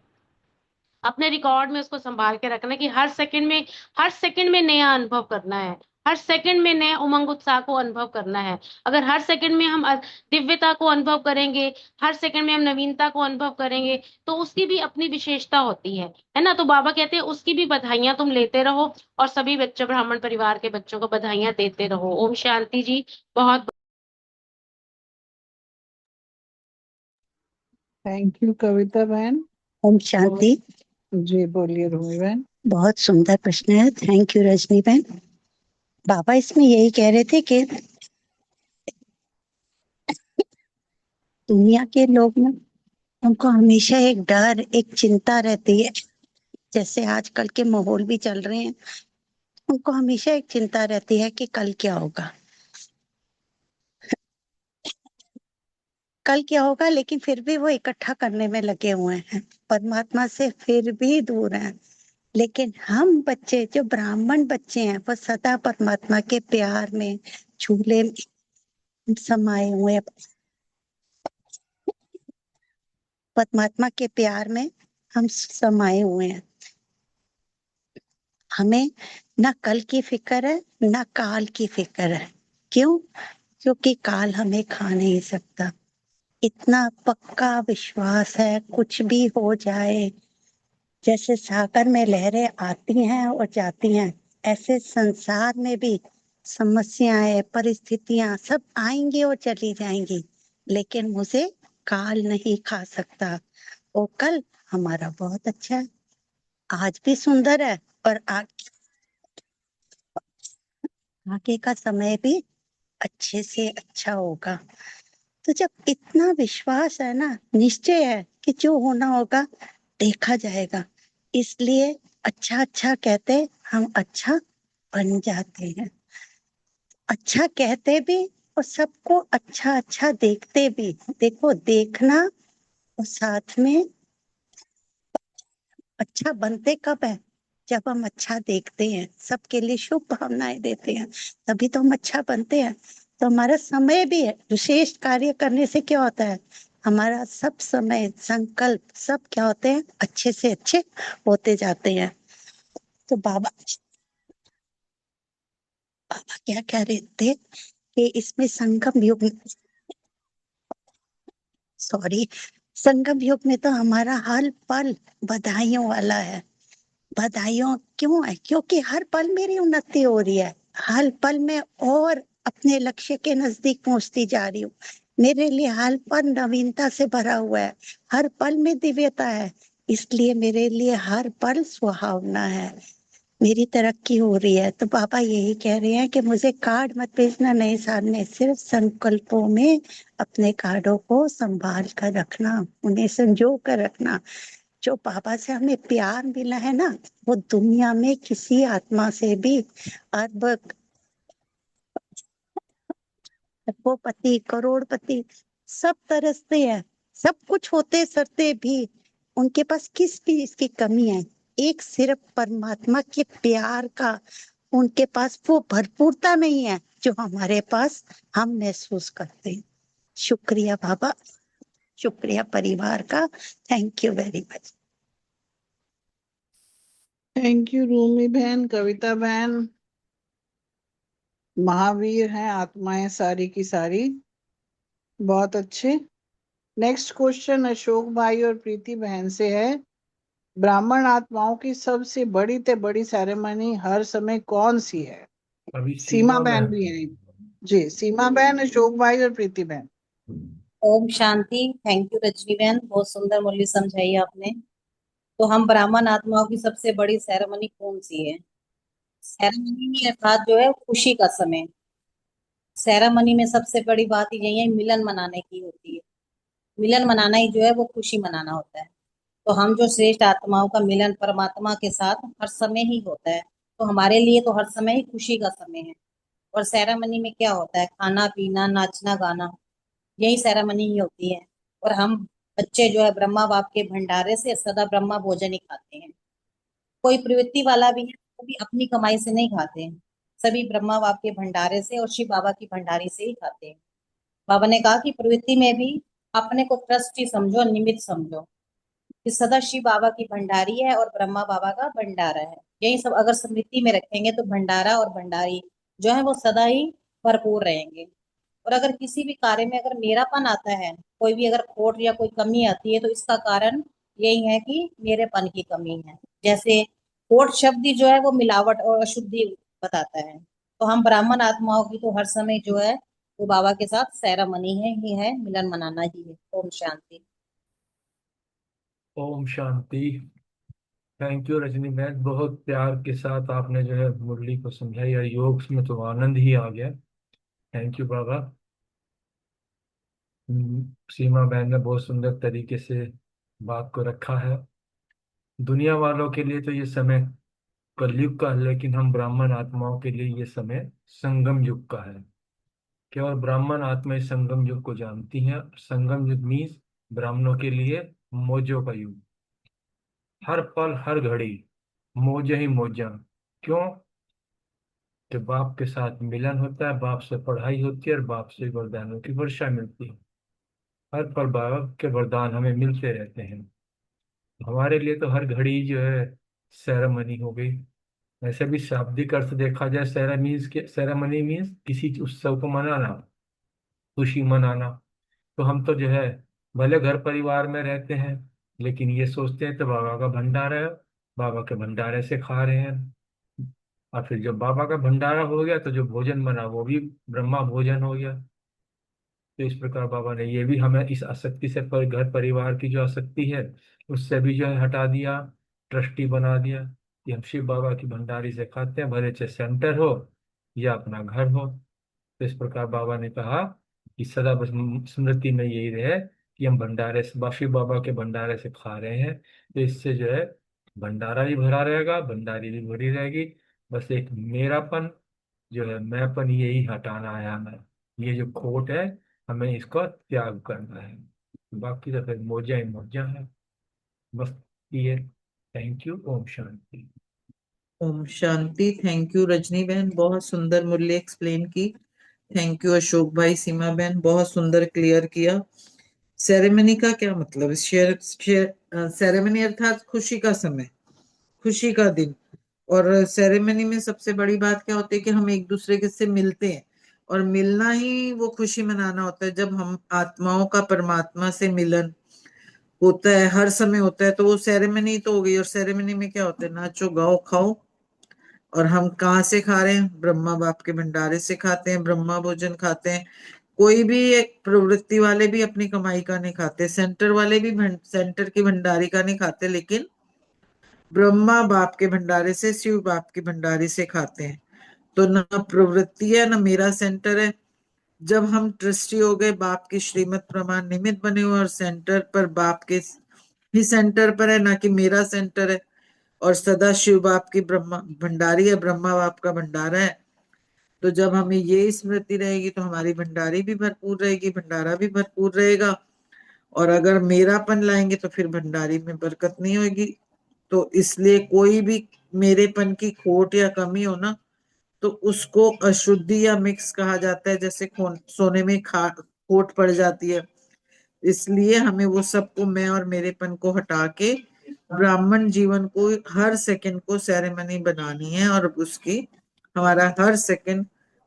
अपने रिकॉर्ड में उसको संभाल के रखना है, कि हर सेकंड में नया अनुभव करना है, हर सेकंड में नए उमंग उत्साह को अनुभव करना है। अगर हर सेकंड में हम दिव्यता को अनुभव करेंगे, हर सेकंड में हम नवीनता को अनुभव करेंगे, तो उसकी भी अपनी विशेषता होती है ना। तो बाबा कहते हैं उसकी भी बधाइयां तुम लेते रहो, और सभी बच्चों, ब्राह्मण परिवार के बच्चों को बधाइयां देते रहो। ओम शांति जी। बहुत थैंक यू कविता बहन। ओम शांति। जी बोलिए रूमी बहन। बहुत सुंदर प्रश्न है, थैंक यू रजनी बहन। बाबा इसमें यही कह रहे थे कि दुनिया के लोग ना, उनको हमेशा एक डर, एक चिंता रहती है। जैसे आजकल के माहौल भी चल रहे हैं, उनको हमेशा एक चिंता रहती है कि कल क्या होगा, कल क्या होगा, लेकिन फिर भी वो इकट्ठा करने में लगे हुए हैं, परमात्मा से फिर भी दूर हैं। लेकिन हम बच्चे, जो ब्राह्मण बच्चे हैं, वो सदा परमात्मा के प्यार में, झूले में समाये हुए हैं। परमात्मा के प्यार में हम समाये हुए हैं। हमें ना कल की फिक्र है, ना काल की फिक्र है। क्यों? क्योंकि काल हमें खा नहीं सकता। इतना पक्का विश्वास है, कुछ भी हो जाए, जैसे सागर में लहरें आती हैं और जाती हैं, ऐसे संसार में भी समस्याएं, परिस्थितियां सब आएंगी और चली जाएंगी, लेकिन मुझे काल नहीं खा सकता। वो कल हमारा बहुत अच्छा है, आज भी सुंदर है, और आगे का समय भी अच्छे से अच्छा होगा। तो जब इतना विश्वास है ना, निश्चय है कि जो होना होगा देखा जाएगा, इसलिए अच्छा अच्छा कहते हम अच्छा बन जाते हैं। अच्छा कहते भी और सबको अच्छा अच्छा देखते भी। देखो, देखना और साथ में अच्छा बनते कब है? जब हम अच्छा देखते हैं, सबके लिए शुभ भावनाएं देते हैं, तभी तो हम अच्छा बनते हैं। तो हमारा समय भी है, विशेष कार्य करने से क्या होता है, हमारा सब समय, संकल्प सब क्या होते हैं, अच्छे से अच्छे होते जाते हैं। तो बाबा बाबा क्या कह रहे थे कि इसमें संगम युग, सॉरी, संगम युग में तो हमारा हर पल बधाइयों वाला है। बधाइयों क्यों है? क्योंकि हर पल मेरी उन्नति हो रही है, हर पल में और अपने लक्ष्य के नजदीक पहुंचती जा रही हूँ। मेरे लिए हर पल नवीनता से भरा हुआ है, हर पल में दिव्यता है, इसलिए मेरे लिए हर पल सुहावना है, मेरी तरक्की हो रही है। तो पापा यही कह रहे हैं कि मुझे कार्ड मत भेजना नए साल में, सिर्फ संकल्पों में अपने कार्डों को संभाल कर रखना, उन्हें संजो कर रखना। जो पापा से हमें प्यार मिला है ना, वो दुनिया में किसी आत्मा से भी, अरब अरबोपति, करोड़पति सब तरसते हैं, सब कुछ होते सरते भी उनके पास किस चीज की कमी है? एक सिर्फ परमात्मा के प्यार का उनके पास वो भरपूरता नहीं है जो हमारे पास हम महसूस करते हैं। शुक्रिया बाबा, शुक्रिया परिवार का, thank you very much. Thank you Rumi बहन, कविता बहन। महावीर हैं आत्माएं सारी की सारी, बहुत अच्छे। नेक्स्ट क्वेश्चन अशोक भाई और प्रीति बहन से है। ब्राह्मण आत्माओं की सबसे बड़ी ते बड़ी सेरेमनी हर समय कौन सी है? अभी सीमा सीमा बहन बहन। भी है जी, सीमा बहन, अशोक भाई और प्रीति बहन। ओम शांति। थैंक यू रजनी बहन, बहुत सुंदर मूल्य समझाई आपने। तो हम ब्राह्मण आत्माओं की सबसे बड़ी सेरेमनी कौन सी है? सेरेमनी में अर्थात जो है खुशी का समय। सेरेमनी में सबसे बड़ी बात यही है, मिलन मनाने की होती है। मिलन मनाना ही जो है वो खुशी मनाना होता है। तो हम जो श्रेष्ठ आत्माओं का मिलन परमात्मा के साथ हर समय ही होता है, तो हमारे लिए तो हर समय ही खुशी का समय है। और सेरेमनी में क्या होता है, खाना पीना नाचना गाना, यही सेरेमनी ही होती है। और हम बच्चे जो है ब्रह्मा बाप के भंडारे से सदा ब्रह्मा भोजन ही खाते हैं। कोई प्रवृत्ति वाला भी है वो भी अपनी कमाई से नहीं खाते हैं, सभी ब्रह्मा बाप के भंडारे से और शिव बाबा की भंडारी से ही खाते हैं। बाबा ने कहा कि प्रवृत्ति में भी अपने को ट्रस्टी समझो, निमित्त समझो, कि सदा शिव बाबा की भंडारी है और ब्रह्मा बाबा का भंडारा है। यही सब अगर स्मृति में रखेंगे तो भंडारा और भंडारी जो है वो सदा ही भरपूर रहेंगे। और अगर किसी भी कार्य में अगर मेरापन आता है, कोई भी अगर खोट या कोई कमी आती है, तो इसका कारण यही है कि मेरेपन की कमी है। जैसे खोट शब्द ही जो है वो मिलावट और अशुद्धि बताता है। तो हम ब्राह्मण आत्माओं की तो हर समय जो है वो बाबा के साथ सेरेमनी है ही है, मिलन मनाना ही है। ओम शांति। ओम शांति। थैंक यू रजनी बहन, बहुत प्यार के साथ आपने जो है मुरली को समझाई, और योग में तो आनंद ही आ गया। थैंक यू बाबा। सीमा बहन ने बहुत सुंदर तरीके से बात को रखा है। दुनिया वालों के लिए तो ये समय कलयुग का है, लेकिन हम ब्राह्मण आत्माओं के लिए ये समय संगम युग का है। केवल ब्राह्मण आत्माएं संगम युग को जानती हैं। संगम युग मीन्स ब्राह्मणों के लिए मौजों का युग। हर पल हर घड़ी मौजें ही मौजा। क्यों? कि बाप के साथ मिलन होता है, बाप से पढ़ाई होती है और बाप से वरदानों की वर्षा मिलती है। हर पल बाप के वरदान हमें मिलते रहते हैं। हमारे लिए तो हर घड़ी जो है सेरेमनी हो गई। वैसे भी शाब्दिक अर्थ देखा जाए, सेरेमनी मीन्स किसी उत्सव को मनाना, खुशी मनाना। तो हम तो जो है भले घर परिवार में रहते हैं, लेकिन ये सोचते हैं तो बाबा का भंडारा है, बाबा के भंडारे से खा रहे हैं। और फिर जब बाबा का भंडारा हो गया तो जो भोजन बना वो भी ब्रह्मा भोजन हो गया। तो इस प्रकार बाबा ने ये भी हमें इस आसक्ति से, पर घर परिवार की जो आसक्ति है उससे भी जो है हटा दिया, ट्रस्टी बना दिया कि हम शिव बाबा की भंडारी से खाते हैं, भले चाहे सेंटर हो या अपना घर हो। तो इस प्रकार बाबा ने कहा कि सदा बस स्मृति में यही रहे कि हम भंडारे से, शिव बाबा के भंडारे से खा रहे हैं। तो इससे जो है भंडारा भी भरा रहेगा, भंडारी भी भरी रहेगी। बस एक मेरापन जो है, मैंपन, यही हटाना है हमें। ये जो खोट है हमें इसका त्याग करना है। बाकी तो फिर मौजा ही मौजा है। बस ये। Thank you. ओम शांति। ओम शांति। थैंक यू रजनी बहन, बहुत सुंदर मुरली एक्सप्लेन की। थैंक यू अशोक भाई, सीमा बहन, बहुत सुंदर क्लियर किया। सेरेमनी का क्या मतलब है? सेरेमनी अर्थात खुशी का समय, खुशी का दिन। और सेरेमनी में सबसे बड़ी बात क्या होती है कि हम एक दूसरे के से मिलते हैं, और मिलना ही वो खुशी मनाना होता है। जब हम आत्माओं का परमात्मा से मिलन होता है, हर समय होता है, तो वो सेरेमनी तो हो गई। और सेरेमनी में क्या होता है? नाचो गाओ खाओ। और हम कहाँ से खा रहे हैं? ब्रह्मा बाप के भंडारे से खाते हैं, ब्रह्मा भोजन खाते हैं। कोई भी एक प्रवृत्ति वाले भी अपनी कमाई का नहीं खाते, सेंटर वाले भी सेंटर की भंडारी का नहीं खाते, लेकिन ब्रह्मा बाप के भंडारे से, शिव बाप के भंडारे से खाते हैं। तो ना प्रवृत्ति है ना मेरा सेंटर है। जब हम ट्रस्टी हो गए, बाप की श्रीमत प्रमाण निमित्त बने हुए, और सेंटर पर बाप के ही सेंटर पर है, ना कि मेरा सेंटर है। और सदा शिव बाप की ब्रह्मा भंडारी है, ब्रह्मा बाप का भंडारा है। तो जब हमें ये स्मृति रहेगी तो हमारी भंडारी भी भरपूर रहेगी, भंडारा भी भरपूर रहेगा। और अगर मेरापन लाएंगे तो फिर भंडारी में बरकत नहीं होगी। तो इसलिए कोई भी मेरेपन की खोट या कमी हो ना, तो उसको अशुद्धि या मिक्स कहा जाता है। जैसे सोने में खोट पड़ जाती है। इसलिए हमें वो सबको, मैं और मेरेपन को हटा के ब्राह्मण जीवन को हर सेकंड को सेरेमनी बनानी है। और उसकी हमारा हर सेकंड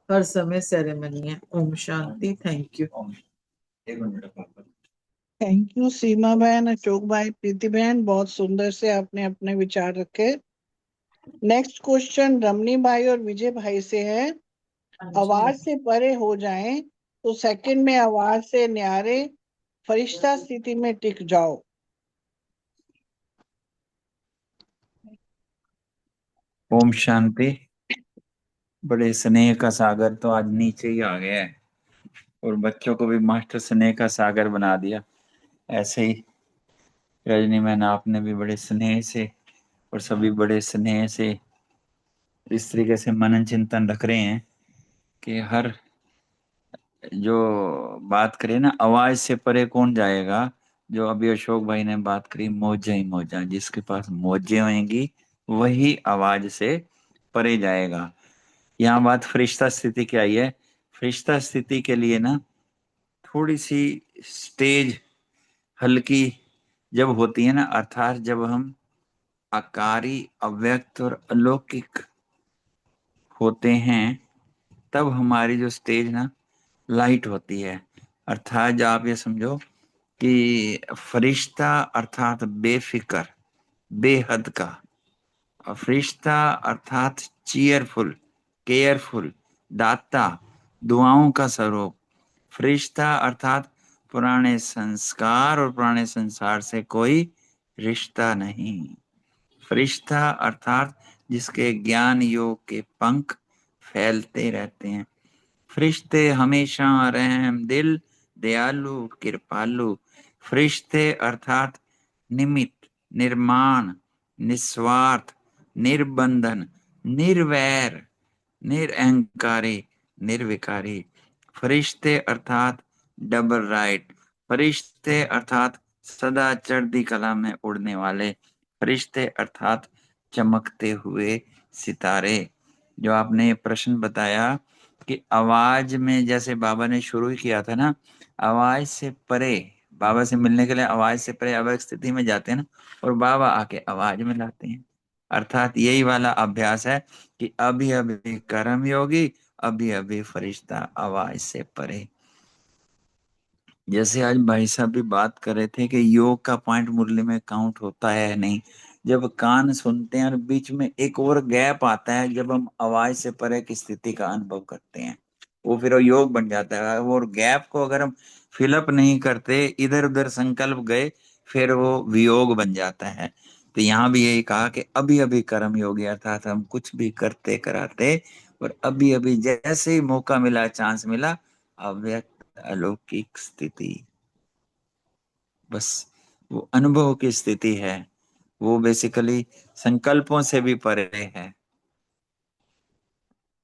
हर समय सेरेमनी है। ओम शांति। Thank you. Thank you Seema बहन, अशोक भाई, प्रीति बहन, बहुत सुंदर से आपने अपने विचार रखे। नेक्स्ट क्वेश्चन रमनी भाई और विजय भाई से है। आवाज से परे हो जाएं तो सेकंड में आवाज से न्यारे फरिश्ता स्थिति में टिक जाओ। ओम शांति। बड़े स्नेह का सागर तो आज नीचे ही आ गया है, और बच्चों को भी मास्टर स्नेह का सागर बना दिया। ऐसे ही रजनी मैन, आपने भी बड़े स्नेह से और सभी बड़े स्नेह से इस तरीके से मनन चिंतन रख रहे हैं कि हर जो बात करे ना, आवाज से परे कौन जाएगा। जो अभी अशोक भाई ने बात करी, मौजा ही मौजा, जिसके पास मौजे होंगी वही आवाज से परे जाएगा। यहाँ बात फरिश्ता स्थिति की आई है। फरिश्ता स्थिति के लिए ना थोड़ी सी स्टेज हल्की जब होती है ना, अर्थात जब हम आकारी, अव्यक्त और अलौकिक होते हैं, तब हमारी जो स्टेज ना लाइट होती है। अर्थात आप ये समझो कि फरिश्ता अर्थात बेफिक्र, बेहद का। और फरिश्ता अर्थात चीयरफुल, केयरफुल, दाता, दुआओं का स्वरूप। फरिश्ता अर्थात पुराने संस्कार और पुराने संसार से कोई रिश्ता नहीं। फरिश्ता अर्थात जिसके ज्ञान योग के पंख फैलते रहते हैं। फरिश्ते हमेशा रहम दिल, दयालु, कृपालु। फरिश्ते अर्थात निमित्त, निर्माण, निस्वार्थ, निर्बंधन, निर्वैर, निरअहंकारी, निर्विकारी। फरिश्ते अर्थात डबल राइट, फरिश्ते अर्थात सदा चढ़ती कला में उड़ने वाले, फरिश्ते अर्थात चमकते हुए सितारे। जो आपने ये प्रश्न बताया कि आवाज में, जैसे बाबा ने शुरू ही किया था ना, आवाज से परे, बाबा से मिलने के लिए आवाज से परे अव्यक्त स्थिति में जाते हैं ना, और बाबा आके आवाज में लाते हैं। अर्थात यही वाला अभ्यास है कि अभी अभी कर्म योगी, अभी अभी फरिश्ता आवाज से परे। जैसे आज भाई साहब भी बात कर रहे थे कि योग का पॉइंट मुरली में काउंट होता है नहीं, जब कान सुनते हैं और बीच में एक और गैप आता है, जब हम आवाज से परे की स्थिति का अनुभव करते हैं, वो फिर वो योग बन जाता है। और गैप को अगर हम फिलअप नहीं करते, इधर उधर संकल्प गए, फिर वो वियोग बन जाता है। तो यहाँ भी यही कहा कि अभी अभी कर्म योगी, अर्थात हम कुछ भी करते कराते और अभी अभी जैसे ही मौका मिला, चांस मिला, अव्यक्त अलौकिक स्थिति, बस वो अनुभव की स्थिति है, वो बेसिकली संकल्पों से भी परे है।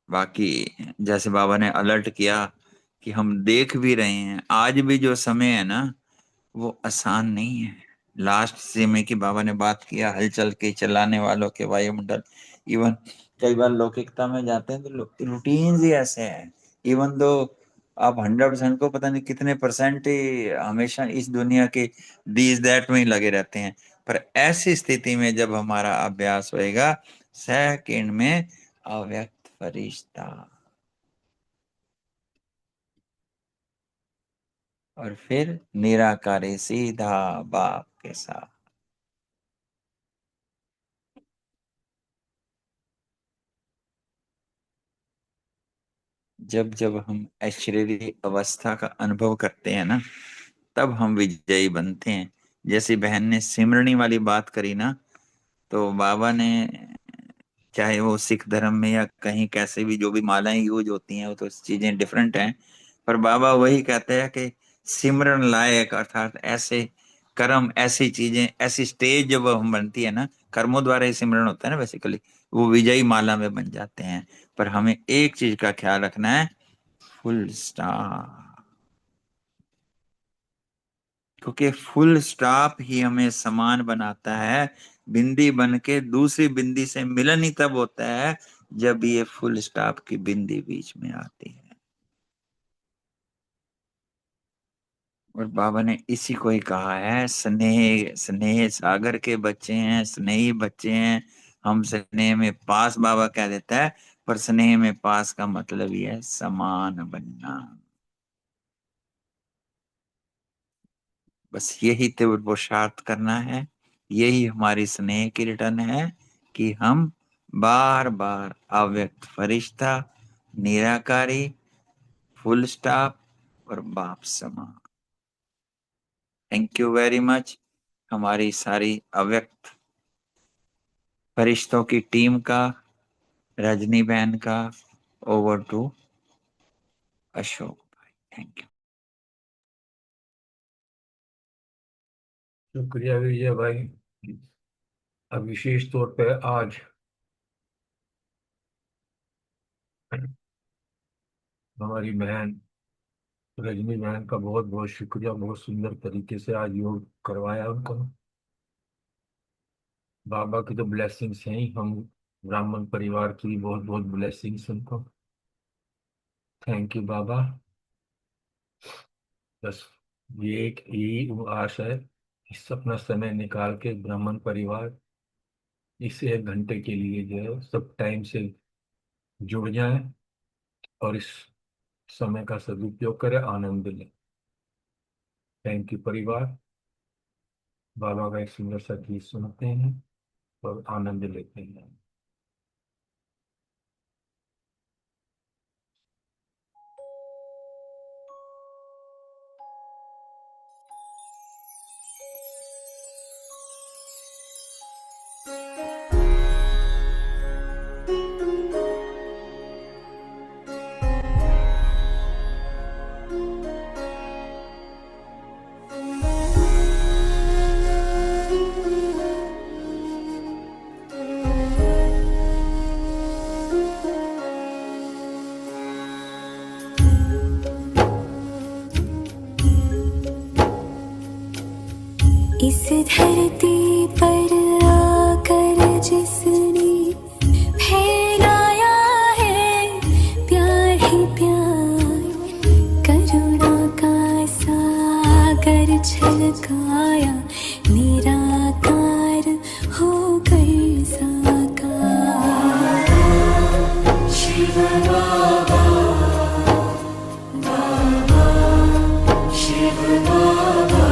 बाकी जैसे बाबा ने अलर्ट किया कि हम देख भी रहे हैं, आज भी जो समय है ना, वो आसान नहीं है। लास्ट समय की बाबा ने बात किया, हलचल के चलाने वालों के वायुमंडल। इवन कई बार लौकिकता में जाते हैं तो रूटीन ही ऐसे हैं। इवन दो आप 100% को पता नहीं कितने परसेंट ही हमेशा इस दुनिया के दीज दैट में ही लगे रहते हैं, पर ऐसी स्थिति में जब हमारा अभ्यास होएगा, सेकंड में अव्यक्त फरिश्ता, और फिर निराकारी सीधा बाप के साथ। जब जब हम ऐश्वर्य अवस्था का अनुभव करते हैं ना, तब हम विजयी बनते हैं। जैसे बहन ने सिमरनी वाली बात करी ना, तो बाबा ने, चाहे वो सिख धर्म में या कहीं कैसे भी जो भी मालाएं यूज होती हैं, वो तो चीजें डिफरेंट हैं, पर बाबा वही कहते हैं कि सिमरन लायक, अर्थात ऐसे कर्म, ऐसी चीजें, ऐसी स्टेज जब हम बनती है ना, कर्मों द्वारा ही सिमरन होता है ना बेसिकली, वो विजयी माला में बन जाते हैं। पर हमें एक चीज का ख्याल रखना है, फुल स्टॉप, क्योंकि फुल स्टॉप ही हमें समान बनाता है। बिंदी बन के दूसरी बिंदी से मिलन ही तब होता है जब ये फुल स्टॉप की बिंदी बीच में आती है। और बाबा ने इसी को ही कहा है, स्नेह, स्नेह सागर के बच्चे हैं, स्नेही बच्चे हैं हम, स्नेह में पास बाबा कह देता है, पर स्नेह में पास का मतलब ही है समान बनना। बस यही तीव्र पुरुषार्थ करना है, यही हमारी स्नेह की रिटर्न है कि हम बार बार अव्यक्त फरिश्ता, निराकारी, फुल स्टॉप और बाप समान। थैंक यू वेरी मच हमारी सारी अव्यक्त फरिश्तों की टीम का, रजनी बहन का। ओवर टू अशोक भाई, थैंक यू। शुक्रिया विजय भाई। अब विशेष तौर पे आज हमारी बहन रजनी बहन का बहुत बहुत शुक्रिया, बहुत सुंदर तरीके से आज योग करवाया उनको। बाबा की तो ब्लेसिंग्स हैं ही, हम ब्राह्मण परिवार की बहुत बहुत ब्लेसिंग्स उनको। थैंक यू बाबा। बस ये एक यही आश है, इस अपना समय निकाल के ब्राह्मण परिवार इस 1 घंटे के लिए जो है सब टाइम से जुड़ जाए और इस समय का सदुपयोग करें, आनंद लें। थैंक यू परिवार। बाबा का एक सुंदर सा गीत सुनते हैं और आनंद लेते हैं। धरती पर आकर जिसने फैलाया है प्यार ही प्यार, करुणा का सागर छलकाया, निराकार होकर साकार। शिव बाबा, बाबा, शिव बाबा,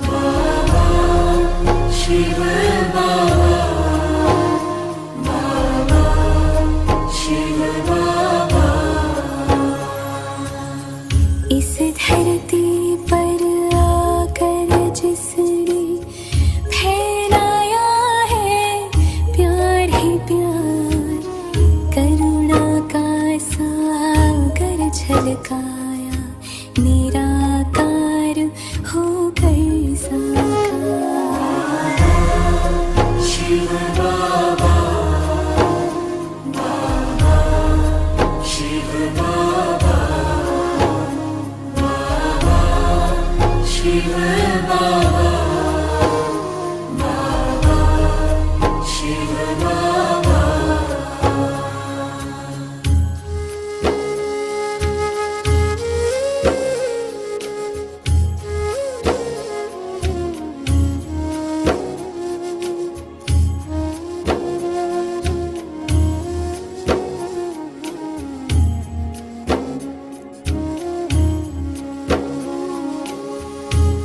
बाबा, शिव बाबा, बाबा, शिव बाबा। इस धरती पर आकर जिसने फैलाया है प्यार ही प्यार, करुणा का सागर छलकाया, निराकार होकर साकार। शिव बाबा, बाबा, शिव बाबा, बाबा, शिव बाबा, बाबा, शिव बाबा।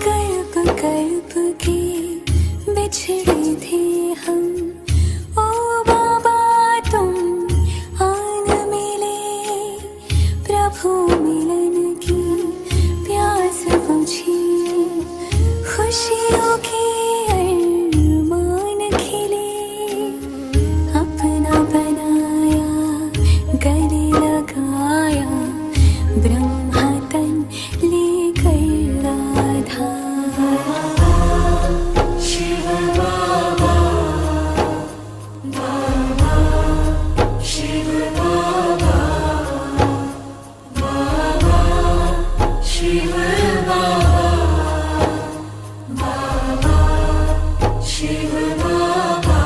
कल्प कल्प के बिछड़े थे हम, ओ बाबा तुम आन मिले, प्रभु मिलन की प्यास बुझी, खुशियों के अरमान खिले, अपना बनाया गले लगाया, ब्रह्मा तन लेकर आधार। शिव बाबा, बाबा, शिव बाबा, बाबा, शिव बाबा, बाबा, शिव बाबा।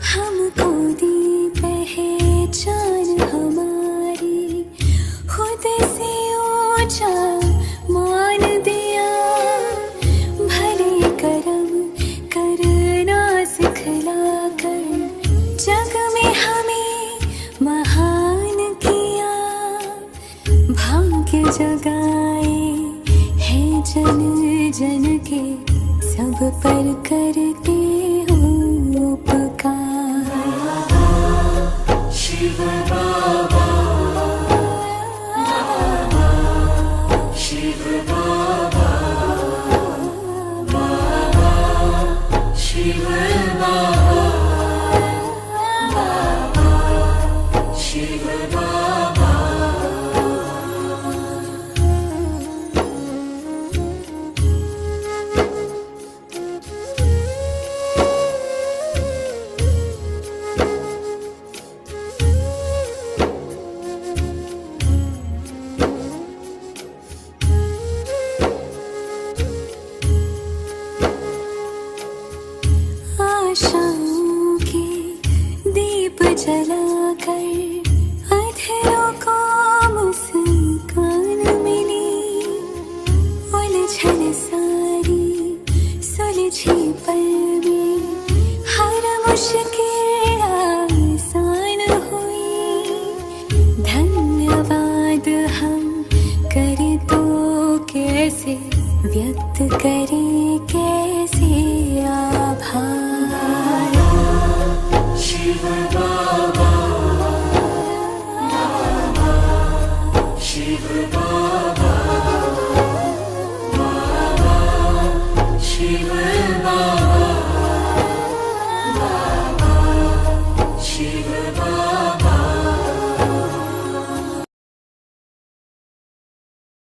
हमको दी पहचान हमारी, खुद से ऊंचा मान दिया, भले करम करना सिखलाकर जग में हमें महान किया, भाग्य जगाए हैं जन जन के, सब पर करते हो उपकार। शिव बाबा, बाबा, शिव बाबा, बाबा, शिव बाबा, बाबा, शिव बाबा। आशाओं के दीप जलाकर अधरों को मुस्कान मिली, उलझन सारी सुलझी पल में, हर मुश्किल आसान हुई, धन्यवाद हम करे तो कैसे व्यक्त करें कैसे आभार। शिव बाबा, बाबा, शिव बाबा, बाबा, शिव बाबा।